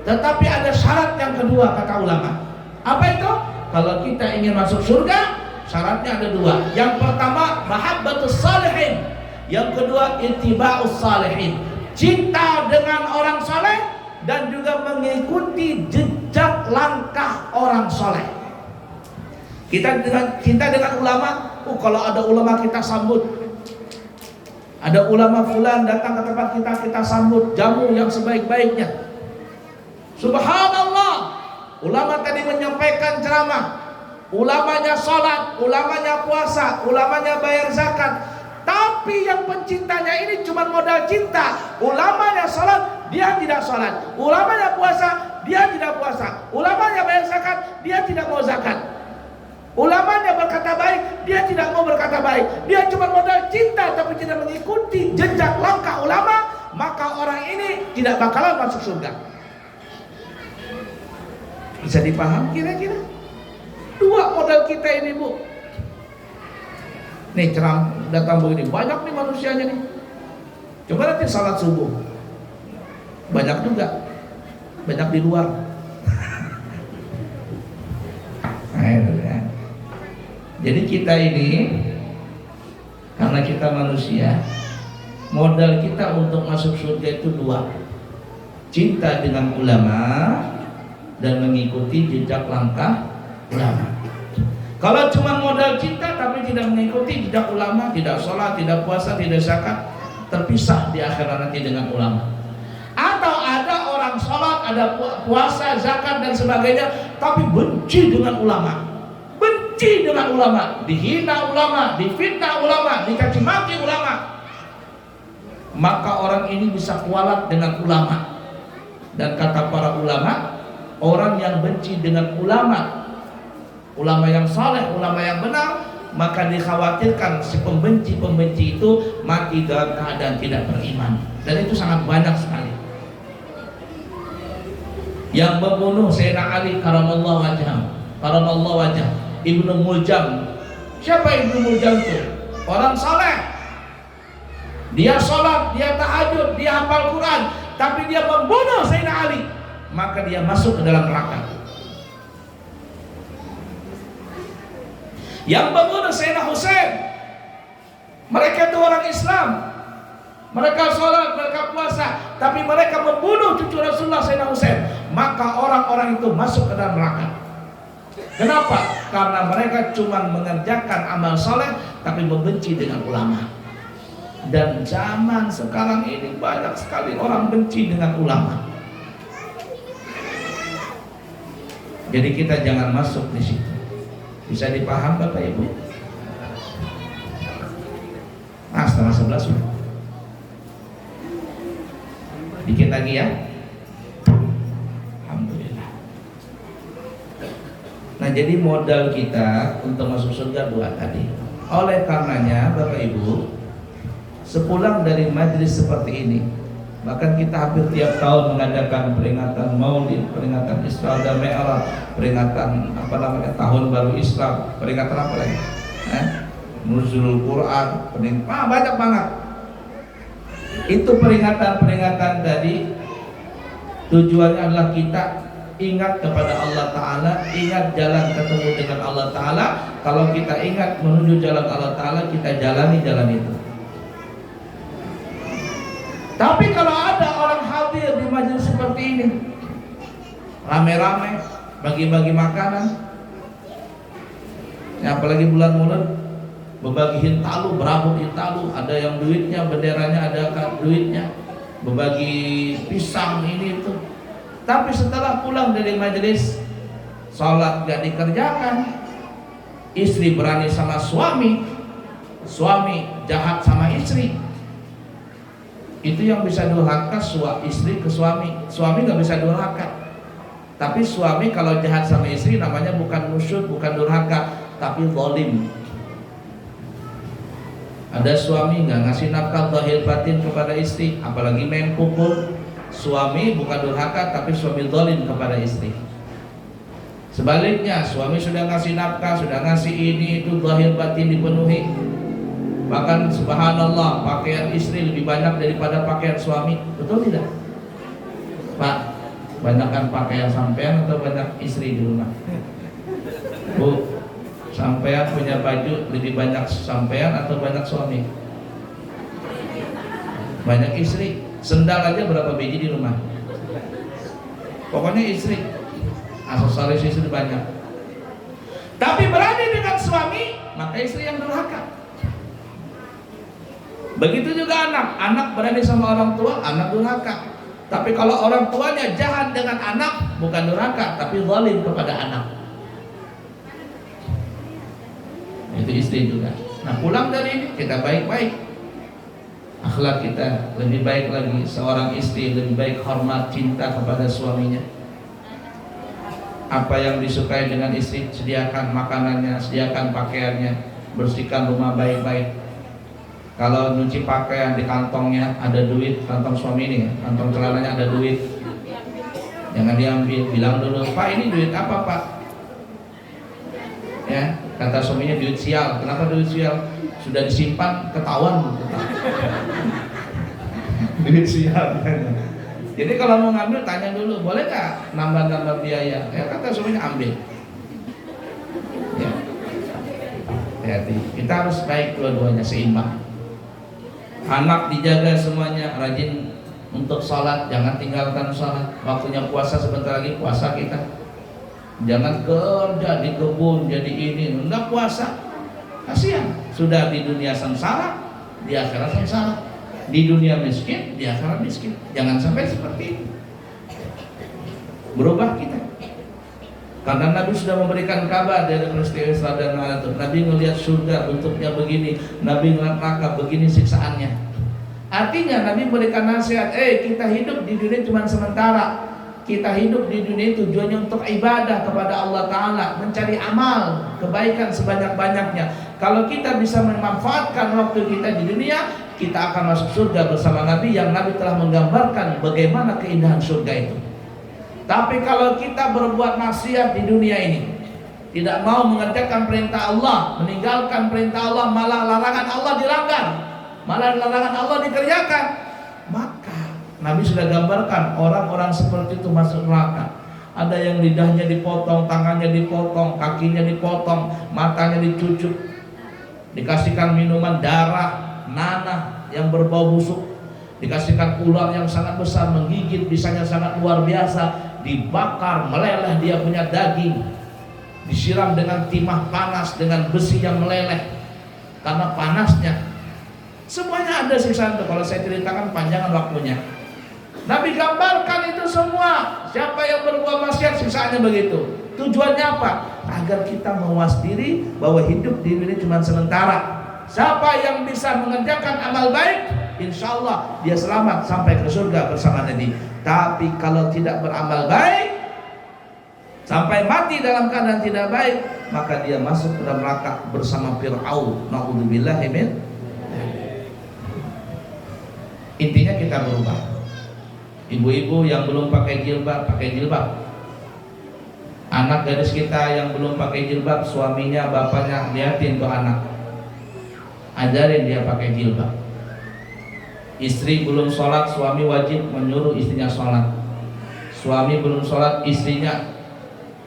Tetapi ada syarat yang kedua kata ulama. Apa itu? Kalau kita ingin masuk surga, syaratnya ada dua. Yang pertama mahabbatus salihin, yang kedua ittiba'us salihin. Cinta dengan orang soleh dan juga mengikuti jejak langkah orang soleh. Kita cinta dengan ulama. Kalau ada ulama kita sambut. Ada ulama fulan datang ke tempat kita sambut, jamu yang sebaik-baiknya. Subhanallah, ulama tadi menyampaikan ceramah, ulamanya sholat, ulamanya puasa, ulamanya bayar zakat. Tapi yang pencintanya ini cuma modal cinta. Ulamanya sholat, dia tidak sholat. Ulamanya puasa, dia tidak puasa. Ulamanya bayar zakat, dia tidak mau zakat. Ulamanya berkata baik, dia tidak mau berkata baik. Dia cuma modal cinta tapi tidak mengikuti jejak langkah ulama, maka orang ini tidak bakalan masuk surga. Bisa dipaham kira-kira? Dua modal kita ini, Bu. Nih ceram datang begini, banyak nih manusianya nih. Coba nanti salat subuh, banyak juga, banyak di luar. Jadi kita ini, karena kita manusia, modal kita untuk masuk surga itu dua. Cinta dengan ulama dan mengikuti jejak langkah ulama. Kalau cuma modal cinta tapi tidak mengikuti jejak ulama, tidak sholat, tidak puasa, tidak zakat, terpisah di akhirat nanti dengan ulama. Atau ada orang sholat, ada puasa, zakat dan sebagainya, tapi benci dengan ulama. Benci dengan ulama, dihina ulama, difitnah ulama, dicaci maki ulama. Maka orang ini bisa kualat dengan ulama. Dan kata para ulama, orang yang benci dengan ulama, ulama yang saleh, ulama yang benar, maka dikhawatirkan si pembenci-pembenci itu mati dalam keadaan tidak beriman. Dan itu sangat banyak sekali. Yang membunuh Sayyidina Ali karamallahu wajhah, Ibnu Muljam. Siapa Ibnu Muljam itu? Orang saleh, dia sholat, dia tahajud, dia hafal Quran, tapi dia membunuh Sayyidina Ali, maka dia masuk ke dalam neraka. Yang membunuh Sayyidina Husain, mereka itu orang Islam, mereka sholat, mereka puasa, tapi mereka membunuh cucu Rasulullah Sayyidina Husain, maka orang-orang itu masuk ke dalam neraka. Kenapa? Karena mereka cuma mengerjakan amal soleh tapi membenci dengan ulama. Dan zaman sekarang ini banyak sekali orang benci dengan ulama. Jadi kita jangan masuk di situ. Bisa dipaham Bapak Ibu? Nah, setengah 11 sudah. Dikit lagi ya. Alhamdulillah. Nah, jadi modal kita untuk masuk surga dua tadi. Oleh karenanya Bapak Ibu, sepulang dari majlis seperti ini, bahkan kita hampir tiap tahun mengadakan peringatan Maulid, peringatan Isra dan Mi'raj, peringatan Tahun Baru Islam, peringatan apa lagi? Nuzulul Quran, banyak banget. Itu peringatan-peringatan tadi tujuannya adalah kita ingat kepada Allah Ta'ala, ingat jalan ketemu dengan Allah Ta'ala. Kalau kita ingat menuju jalan Allah Ta'ala, kita jalani jalan itu. Tapi kalau ada orang hadir di majelis seperti ini, rame-rame bagi-bagi makanan, ya, apalagi bulan Maulid, berbagi hintalu, berabuk hintalu, ada yang duitnya, benderanya ada duitnya, berbagi pisang ini itu. Tapi setelah pulang dari majelis, sholat gak dikerjakan, istri berani sama suami, suami jahat sama istri. Itu yang bisa durhaka istri ke suami. Suami nggak bisa durhaka. Tapi suami kalau jahat sama istri namanya bukan nusyud, bukan durhaka, tapi zalim. Ada suami nggak ngasih nafkah zahir batin kepada istri, apalagi main pukul. Suami bukan durhaka, tapi suami zalim kepada istri. Sebaliknya, suami sudah ngasih nafkah, sudah ngasih ini itu zahir batin dipenuhi. Bahkan subhanallah, pakaian istri lebih banyak daripada pakaian suami. Betul tidak? Pak, banyakkan pakaian sampean atau banyak istri di rumah? Bu, sampean punya baju lebih banyak sampean atau banyak suami? Banyak istri. Sendal aja berapa biji di rumah? Pokoknya istri. Aksesoris istri banyak. Tapi berani dengan suami, maka istri yang durhaka. Begitu juga anak berani sama orang tua, anak durhaka. Tapi kalau orang tuanya jahat dengan anak, bukan durhaka, tapi zalim kepada anak. Itu istri juga. Nah, pulang dari ini kita baik-baik. Akhlak kita lebih baik lagi. Seorang istri lebih baik hormat, cinta kepada suaminya. Apa yang disukai dengan istri, sediakan makanannya, sediakan pakaiannya, bersihkan rumah baik-baik. Kalau nyuci pakaian di kantongnya ada duit, kantong suami ini, kantong celananya ada duit, jangan diambil. Bilang dulu, Pak ini duit apa Pak? Ya, kata suaminya duit sial. Kenapa duit sial? Sudah disimpan, ketahuan. Duit sial. Jadi kalau mau ngambil tanya dulu, boleh nggak nambah biaya? Ya kata suaminya ambil. Ya, hati. Kita harus baik dua-duanya, seimbang. Anak dijaga semuanya, rajin untuk sholat, jangan tinggalkan sholat. Waktunya puasa, sebentar lagi puasa kita. Jangan kerja di kebun jadi ini, enggak puasa, kasihan. Sudah di dunia sengsara, di akhirat sengsara. Di dunia miskin, di akhirat miskin. Jangan sampai seperti itu. Berubah kita. Karena Nabi sudah memberikan kabar dari peristiwa Isra dan Mi'raj. Nabi melihat surga bentuknya begini, Nabi melihat neraka begini siksaannya. Artinya Nabi memberikan nasihat, kita hidup di dunia cuma sementara. Kita hidup di dunia tujuannya untuk ibadah kepada Allah Ta'ala, mencari amal kebaikan sebanyak-banyaknya. Kalau kita bisa memanfaatkan waktu kita di dunia, kita akan masuk surga bersama Nabi, yang Nabi telah menggambarkan bagaimana keindahan surga itu. Tapi kalau kita berbuat maksiat di dunia ini, tidak mau mengerjakan perintah Allah, meninggalkan perintah Allah, malah larangan Allah dilanggar, malah larangan Allah dikerjakan. Maka Nabi sudah gambarkan orang-orang seperti itu masuk neraka. Ada yang lidahnya dipotong, tangannya dipotong, kakinya dipotong, matanya dicucuk, dikasihkan minuman darah, nanah yang berbau busuk, dikasihkan ular yang sangat besar menggigit, bisanya sangat luar biasa, dibakar, meleleh dia punya daging, disiram dengan timah panas, dengan besi yang meleleh karena panasnya. Semuanya ada siksaan itu. Kalau saya ceritakan panjangan waktunya. Nabi gambarkan itu semua. Siapa yang berbuat maksiat siksaannya begitu. Tujuannya apa? Agar kita mawas diri bahwa hidup di dunia cuma sementara. Siapa yang bisa mengerjakan amal baik, insya Allah dia selamat sampai ke surga bersama Nabi. Tapi kalau tidak beramal baik, sampai mati dalam keadaan tidak baik, maka dia masuk ke dalam neraka bersama Fir'aun. Na'udzubillahi min. Intinya kita berubah. Ibu-ibu yang belum pakai jilbab, pakai jilbab. Anak gadis kita yang belum pakai jilbab, suaminya, bapaknya liatin tuh anak, ajarin dia pakai jilbab. Istri belum sholat, suami wajib menyuruh istrinya sholat. Suami belum sholat, istrinya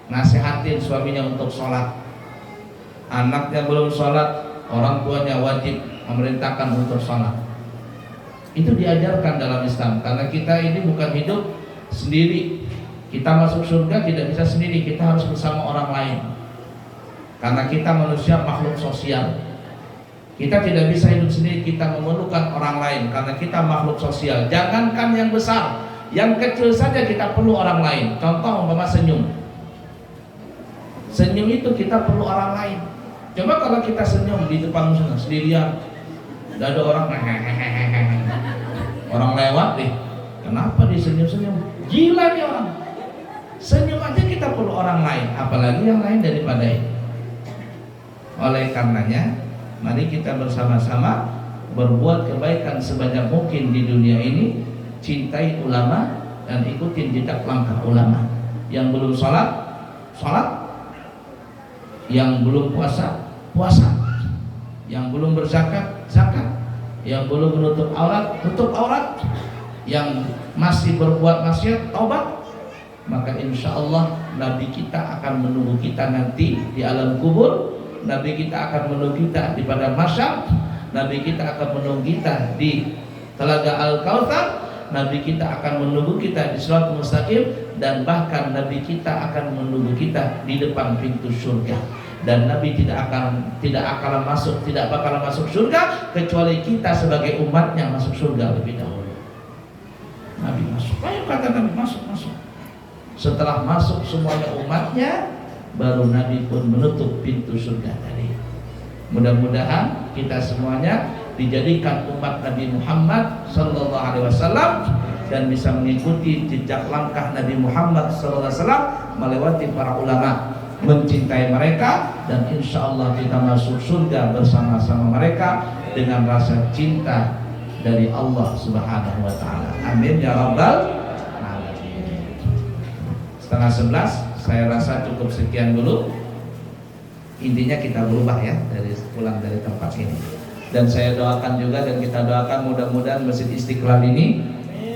nasihatin suaminya untuk sholat. Anaknya belum sholat, orang tuanya wajib memerintahkan untuk sholat. Itu diajarkan dalam Islam, karena kita ini bukan hidup sendiri. Kita masuk surga tidak bisa sendiri, kita harus bersama orang lain. Karena kita manusia makhluk sosial. Kita tidak bisa hidup sendiri, kita memerlukan orang lain karena kita makhluk sosial. Jangankan yang besar, yang kecil saja kita perlu orang lain. Contoh umpama senyum. Senyum itu kita perlu orang lain. Coba kalau kita senyum di depan musuh sendirian, tidak ada orang, orang lewat deh, kenapa dia senyum-senyum? Gila nih orang. Senyum aja kita perlu orang lain, apalagi yang lain daripada ini. Oleh karenanya, mari kita bersama-sama berbuat kebaikan sebanyak mungkin di dunia ini. Cintai ulama dan ikutin jejak langkah ulama. Yang belum sholat, sholat. Yang belum puasa, puasa. Yang belum berzakat, zakat. Yang belum menutup aurat, tutup aurat. Yang masih berbuat maksiat, taubat. Maka insya Allah Nabi kita akan menunggu kita nanti di alam kubur. Nabi kita akan menunggu kita di padang mahsyar. Nabi kita akan menunggu kita di Telaga Al-Kautsar. Nabi kita akan menunggu kita di Shiratal Mustaqim. Dan bahkan Nabi kita akan menunggu kita di depan pintu surga. Dan Nabi tidak bakalan masuk surga kecuali kita sebagai umatnya masuk surga lebih dahulu. Nabi masuk, ayo kata Nabi masuk. Setelah masuk semuanya umatnya, baru Nabi pun menutup pintu surga tadi. Mudah-mudahan kita semuanya dijadikan umat Nabi Muhammad sallallahu alaihi wasallam dan bisa mengikuti jejak langkah Nabi Muhammad sallallahu alaihi wasallam melewati para ulama, mencintai mereka, dan insya Allah kita masuk surga bersama-sama mereka dengan rasa cinta dari Allah Subhanahu wa ta'ala. Amin ya rabbal alamin. 10:30 saya rasa cukup sekian dulu. Intinya kita berubah ya dari pulang dari tempat ini. Dan saya doakan juga dan kita doakan mudah-mudahan Masjid Istiqlal ini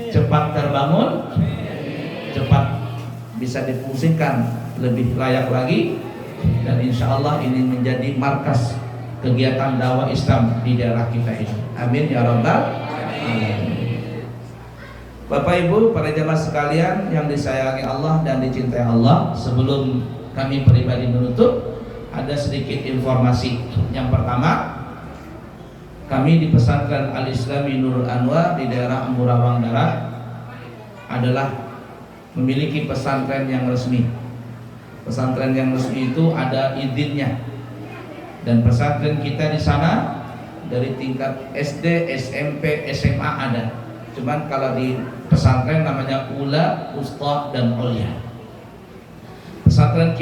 cepat terbangun, cepat bisa difungsikan lebih layak lagi, dan insya Allah ini menjadi markas kegiatan dakwah Islam di daerah kita ini. Amin ya rabbal alamin. Bapak Ibu, para jamaah sekalian yang disayangi Allah dan dicintai Allah, sebelum kami pribadi menutup, ada sedikit informasi. Yang pertama, kami di Pesantren Al-Islami Nurul Anwar di daerah Emburawang Darat adalah memiliki pesantren yang resmi. Pesantren yang resmi itu ada izinnya, dan pesantren kita di sana dari tingkat SD, SMP, SMA ada. Cuman kalau di pesantren namanya Ula, Usta, dan Ulia. Pesantren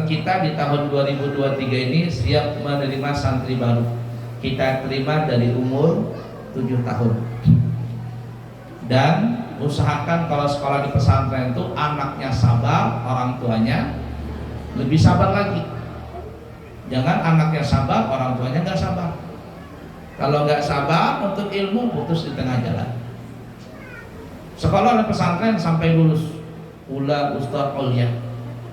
kita di tahun 2023 ini siap menerima santri baru. Kita terima dari umur 7 tahun. Dan usahakan kalau sekolah di pesantren itu anaknya sabar, orang tuanya lebih sabar lagi. Jangan anaknya sabar, orang tuanya nggak sabar. Kalau nggak sabar untuk ilmu, putus di tengah jalan. Sekolah di pesantren sampai lulus, ula ustaz ulia,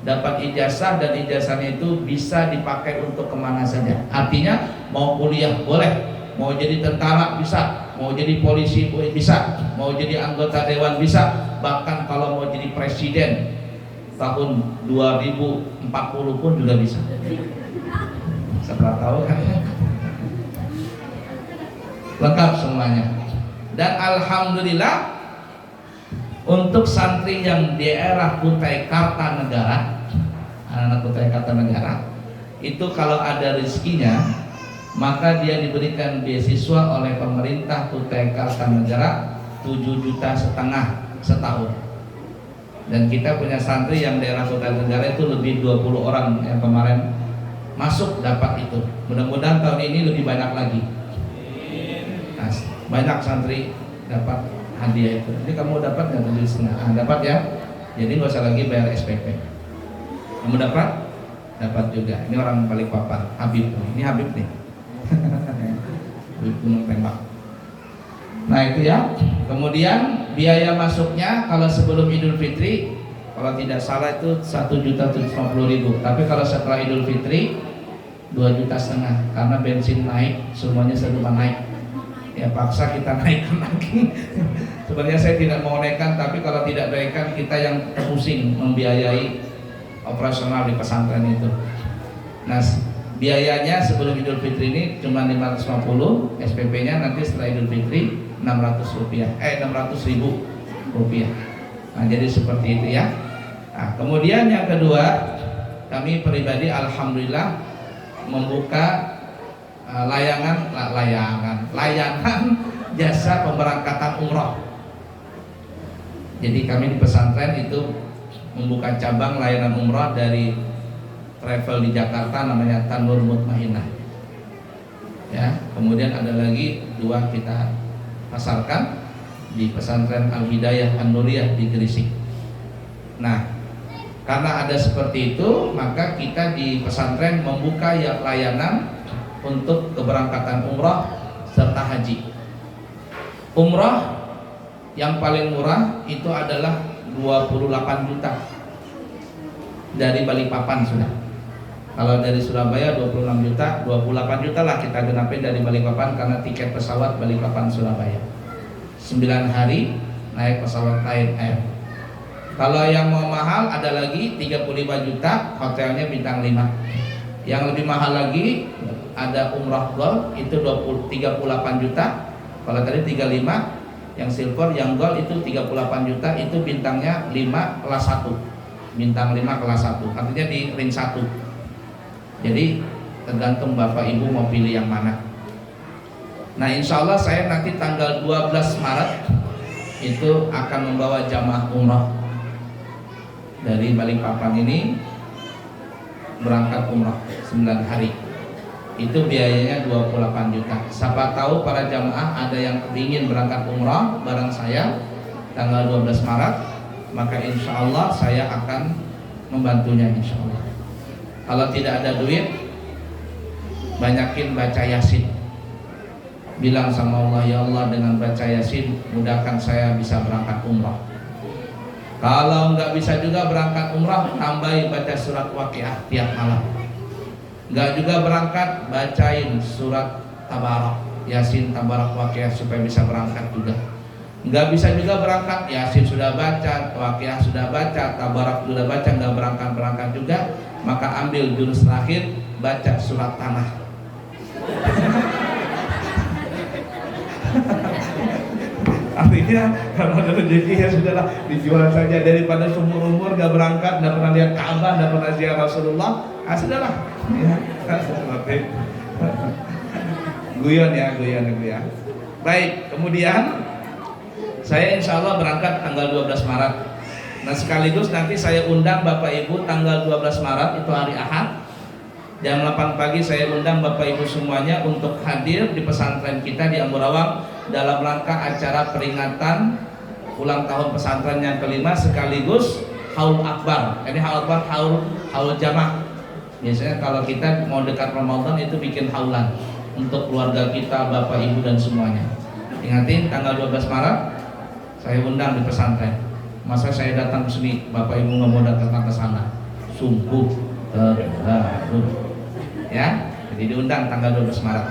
dapat ijazah, dan ijazahnya itu bisa dipakai untuk kemana saja. Artinya mau kuliah boleh, mau jadi tentara bisa, mau jadi polisi bisa, mau jadi anggota dewan bisa, bahkan kalau mau jadi presiden tahun 2040 pun juga bisa. Siapa tahu kan? Lengkap semuanya. Dan alhamdulillah untuk santri yang di daerah Kutai Kartanegara, anak-anak Kutai Kartanegara itu kalau ada rezekinya, maka dia diberikan beasiswa oleh pemerintah Kutai Kartanegara 7,5 juta setahun. Dan kita punya santri yang daerah Kutai Kartanegara itu lebih 20 orang yang kemarin masuk dapat itu. Mudah-mudahan tahun ini lebih banyak lagi. Nah, banyak santri dapat hadiah itu. Jadi kamu dapat nggak tulis setengah? Dapat ya. Jadi nggak usah lagi bayar SPP. Kamu dapat? Dapat juga. Ini orang Balikpapan, Habib. Ini Habib nih. Habib Gunung Tembak. Nah itu ya. Kemudian biaya masuknya kalau sebelum Idul Fitri, kalau tidak salah itu 1.750.000. Tapi kalau setelah Idul Fitri 2,5 juta, karena bensin naik, semuanya serba naik. Ya paksa kita naikkan lagi. Sebenarnya saya tidak mau naikkan, tapi kalau tidak naikkan kita yang pusing membiayai operasional di pesantren itu. Nah biayanya sebelum Idul Fitri ini cuma 550, SPP-nya nanti setelah Idul Fitri 600.000 rupiah. Nah jadi seperti itu ya. Nah, kemudian yang kedua, kami pribadi alhamdulillah membuka layanan jasa pemberangkatan umroh. Jadi kami di pesantren itu membuka cabang layanan umroh dari travel di Jakarta namanya Tanur Mutmainah. Ya, kemudian ada lagi 2 kita pasarkan di pesantren Al Hidayah An Nuriyah di Gresik. Nah, karena ada seperti itu, maka kita di pesantren membuka layanan untuk keberangkatan umrah serta haji. Umrah yang paling murah itu adalah 28 juta dari Balikpapan sudah. Kalau dari Surabaya 26 juta, 28 juta lah kita genapin dari Balikpapan karena tiket pesawat Balikpapan Surabaya. 9 hari naik pesawat Lion Air. Kalau yang mau mahal ada lagi 35 juta, hotelnya bintang 5. Yang lebih mahal lagi ada umrah gold itu 38 juta. Kalau tadi 35, yang silver, yang gold itu 38 juta, itu bintangnya 5 kelas 1. Bintang 5 kelas 1. Artinya di ring 1. Jadi tergantung Bapak Ibu mau pilih yang mana. Nah, insya Allah saya nanti tanggal 12 Maret itu akan membawa jamaah umrah dari Balikpapan ini berangkat umrah 9 hari. Itu biayanya 28 juta. Siapa tahu para jamaah ada yang ingin berangkat umrah bareng saya tanggal 12 Maret, maka insya Allah saya akan membantunya insya Allah. Kalau tidak ada duit, banyakin baca Yasin. Bilang sama Allah, ya Allah dengan baca Yasin mudahkan saya bisa berangkat umrah. Kalau nggak bisa juga berangkat umrah, tambahin baca surat Waqiah tiap malam. Nggak juga berangkat, bacain surat Tabarak, Yasin, Tabarak, Waqiah supaya bisa berangkat juga. Nggak bisa juga berangkat, Yasin sudah baca, Waqiah sudah baca, Tabarak sudah baca, nggak berangkat juga, maka ambil jurus terakhir, baca surat Tanah. Artinya kalau ada rezeki ya sudahlah, dijual saja daripada seumur umur nggak berangkat, nggak pernah lihat Ka'bah, nggak pernah ziarah Rasulullah. Sudahlah. Ya, seperti guyon ya. Baik, kemudian saya insya Allah berangkat tanggal 12 Maret. Nah sekaligus nanti saya undang Bapak Ibu tanggal 12 Maret itu hari Ahad. Jam 8 pagi saya undang Bapak Ibu semuanya untuk hadir di pesantren kita di Ambarawa dalam rangka acara peringatan ulang tahun pesantren yang kelima sekaligus haul akbar. Ini haul akbar, haul jamaah. Biasanya kalau kita mau dekat Ramadan itu bikin haulan. untuk keluarga kita, Bapak Ibu dan semuanya. Ingatin tanggal 12 Maret saya undang di pesantren. Masa saya datang ke sini, Bapak Ibu nggak mau datang ke sana? Sungguh terlalu. Ya, jadi diundang tanggal 12 Maret.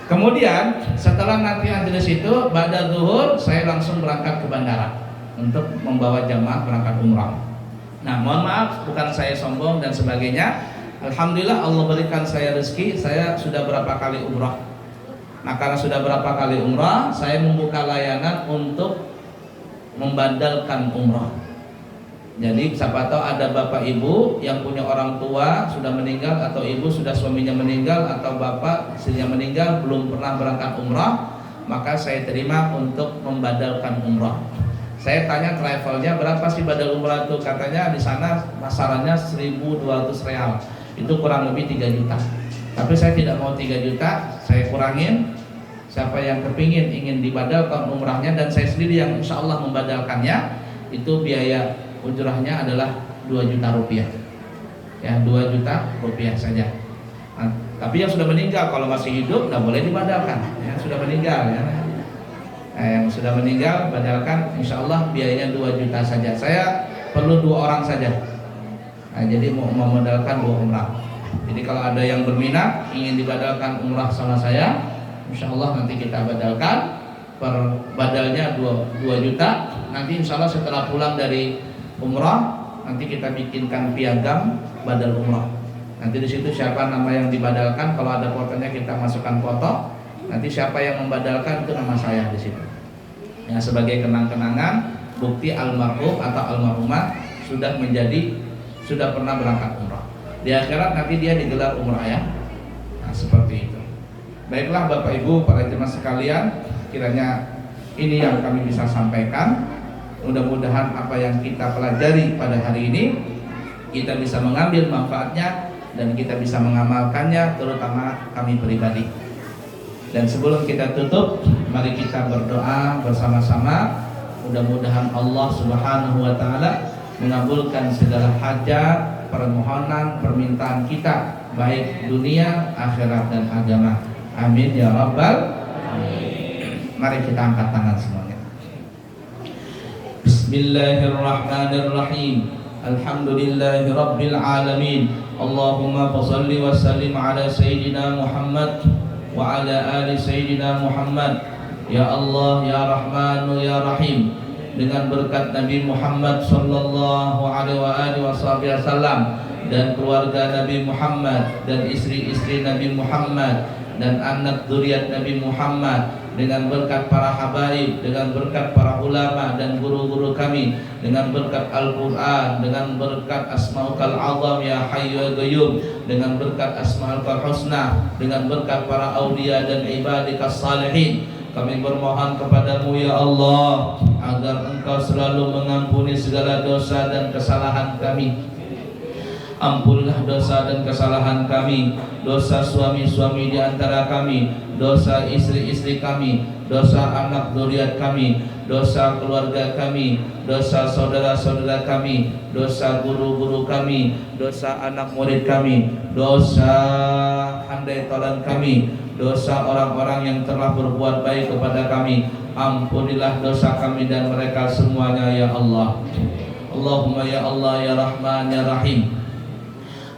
Kemudian setelah nanti majelis itu, ba'da zuhur saya langsung berangkat ke bandara untuk membawa jamaah berangkat umrah. Nah, mohon maaf bukan saya sombong dan sebagainya. Alhamdulillah Allah berikan saya rezeki, saya sudah berapa kali umrah. Nah, karena sudah berapa kali umrah, saya membuka layanan untuk membadalkan umrah. Jadi siapa tahu ada bapak ibu yang punya orang tua sudah meninggal, atau ibu sudah suaminya meninggal, atau bapak istrinya meninggal belum pernah berangkat umrah, maka saya terima untuk membadalkan umrah. Saya tanya travelnya berapa sih badal umrah itu, katanya di sana masalahnya 1.200 real, itu kurang lebih 3 juta. Tapi saya tidak mau 3 juta, saya kurangin. Siapa yang kepingin ingin dibadalkan umrahnya dan saya sendiri yang insya Allah membadalkannya, itu biaya ujrahnya adalah 2 juta rupiah. Ya, 2 juta rupiah saja. Nah, tapi yang sudah meninggal kalau masih hidup nggak boleh dibadalkan. Ya, sudah meninggal ya. Yang sudah meninggal badalkan, insya Allah biayanya 2 juta saja. Saya perlu 2 orang saja. Nah, jadi mau memodalkan 2 umrah. Jadi kalau ada yang berminat ingin dibadalkan umrah sama saya, insya Allah nanti kita badalkan. Per badalnya 2 juta. Nanti insya Allah setelah pulang dari umrah nanti kita bikinkan piagam badal umrah. Nanti di situ siapa nama yang dibadalkan, kalau ada fotonya kita masukkan foto. Nanti siapa yang membadalkan itu nama saya di situ. Ya, sebagai kenang-kenangan bukti almarhum atau almarhumah sudah pernah berangkat umrah. Di akhirat nanti dia digelar umrah ya. Nah, seperti itu. Baiklah Bapak Ibu para jemaah sekalian, kiranya ini yang kami bisa sampaikan. Mudah-mudahan apa yang kita pelajari pada hari ini kita bisa mengambil manfaatnya dan kita bisa mengamalkannya, terutama kami pribadi. Dan sebelum kita tutup, mari kita berdoa bersama-sama. Mudah-mudahan Allah Subhanahu wa taala mengabulkan segala hajat, permohonan, permintaan kita, baik dunia, akhirat dan agama. Amin ya rabbal alamin. Mari kita angkat tangan semuanya. Bismillahirrahmanirrahim. Alhamdulillahi rabbil alamin. Allahumma fassalli wa sallim ala sayyidina Muhammad wa ala ali sayyidina Muhammad. Ya Allah, ya Rahman, ya Rahim. Dengan berkat Nabi Muhammad sallallahu alaihi wasallam dan keluarga Nabi Muhammad dan istri-istri Nabi Muhammad dan anak zuriat Nabi Muhammad, dengan berkat para habaib, dengan berkat para ulama dan guru-guru kami, dengan berkat Al-Quran, dengan berkat Asma'ukal Azam ya Hayyu ya Qayyum, dengan berkat Asma'ukal Husna, dengan berkat para awliya dan ibadikas salihin, kami bermohon kepadamu ya Allah agar Engkau selalu mengampuni segala dosa dan kesalahan kami. Ampunilah dosa dan kesalahan kami, dosa suami-suami di antara kami, dosa istri-istri kami, dosa anak zuriat kami, dosa keluarga kami, dosa saudara-saudara kami, dosa guru-guru kami, dosa anak murid kami, dosa handai tolan kami, dosa orang-orang yang telah berbuat baik kepada kami. Ampunilah dosa kami dan mereka semuanya ya Allah. Allahumma ya Allah ya Rahman ya Rahim.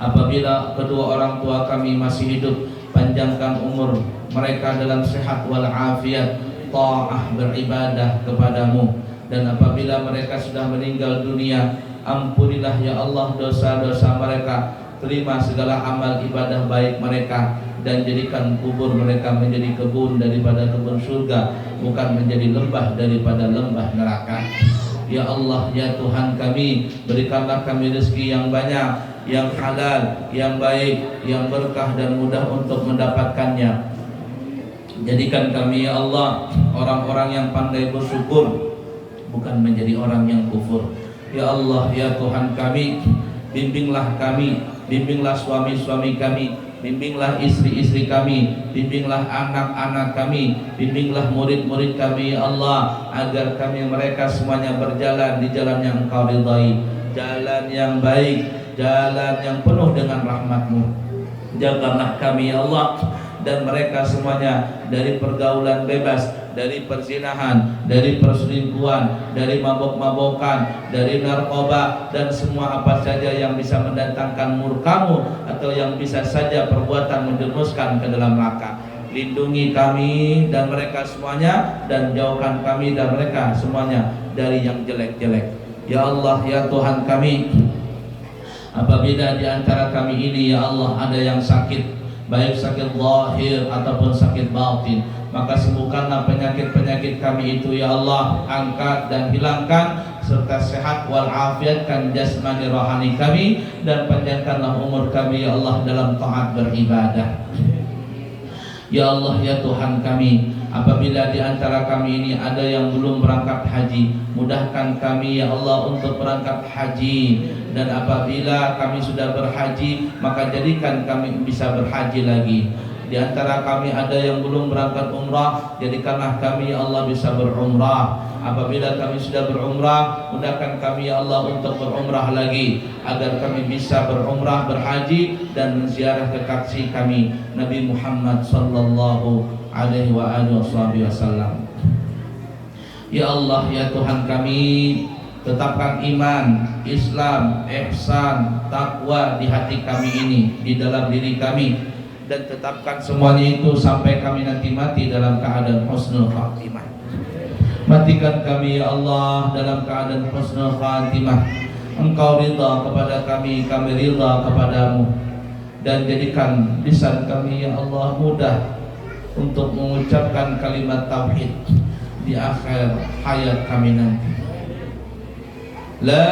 Apabila kedua orang tua kami masih hidup, panjangkan umur mereka dalam sehat wal afiat, ta'ah beribadah kepadamu. Dan apabila mereka sudah meninggal dunia, ampunilah ya Allah dosa-dosa mereka, terima segala amal ibadah baik mereka, dan jadikan kubur mereka menjadi kebun daripada kebun surga, bukan menjadi lembah daripada lembah neraka. Ya Allah, ya Tuhan kami, berikanlah kami rezeki yang banyak, yang halal, yang baik, yang berkah dan mudah untuk mendapatkannya. Jadikan kami ya Allah orang-orang yang pandai bersyukur, bukan menjadi orang yang kufur. Ya Allah, ya Tuhan kami, bimbinglah kami, bimbinglah suami-suami kami, bimbinglah istri-istri kami, bimbinglah anak-anak kami, bimbinglah murid-murid kami ya Allah, agar kami mereka semuanya berjalan di jalan yang Engkau ridai, jalan yang baik, jalan yang penuh dengan rahmat-Mu. Jagalah kami ya Allah dan mereka semuanya dari pergaulan bebas, dari perzinahan, dari perselingkuhan, dari mabok-mabokan, dari narkoba, dan semua apa saja yang bisa mendatangkan murkamu atau yang bisa saja perbuatan menjerumuskan ke dalam neraka. Lindungi kami dan mereka semuanya, dan jauhkan kami dan mereka semuanya dari yang jelek-jelek. Ya Allah, ya Tuhan kami, apabila di antara kami ini ya Allah ada yang sakit, baik sakit zahir ataupun sakit batin, maka sembuhkanlah penyakit-penyakit kami itu ya Allah, angkat dan hilangkan, serta sehat walafiatkan jasmani rohani kami, dan panjangkanlah umur kami ya Allah dalam taat beribadah. Ya Allah, ya Tuhan kami, apabila di antara kami ini ada yang belum berangkat haji, mudahkan kami ya Allah untuk berangkat haji, dan apabila kami sudah berhaji, maka jadikan kami bisa berhaji lagi. Di antara kami ada yang belum berangkat umrah, jadikanlah kami ya Allah bisa berumrah. Apabila kami sudah berumrah, mudahkan kami ya Allah untuk berumrah lagi, agar kami bisa berumrah, berhaji, dan menziarah kekasih kami Nabi Muhammad sallallahu alaihi wasallam. Ya Allah, ya Tuhan kami, tetapkan iman, Islam, ihsan, takwa di hati kami ini, di dalam diri kami, dan tetapkan semuanya itu sampai kami nanti mati dalam keadaan husnul khatimah. Matikan kami ya Allah dalam keadaan husnul khatimah. Engkau ridha kepada kami, kami ridha kepadamu, dan jadikan lisan kami ya Allah mudah untuk mengucapkan kalimat tauhid di akhir hayat kami nanti. La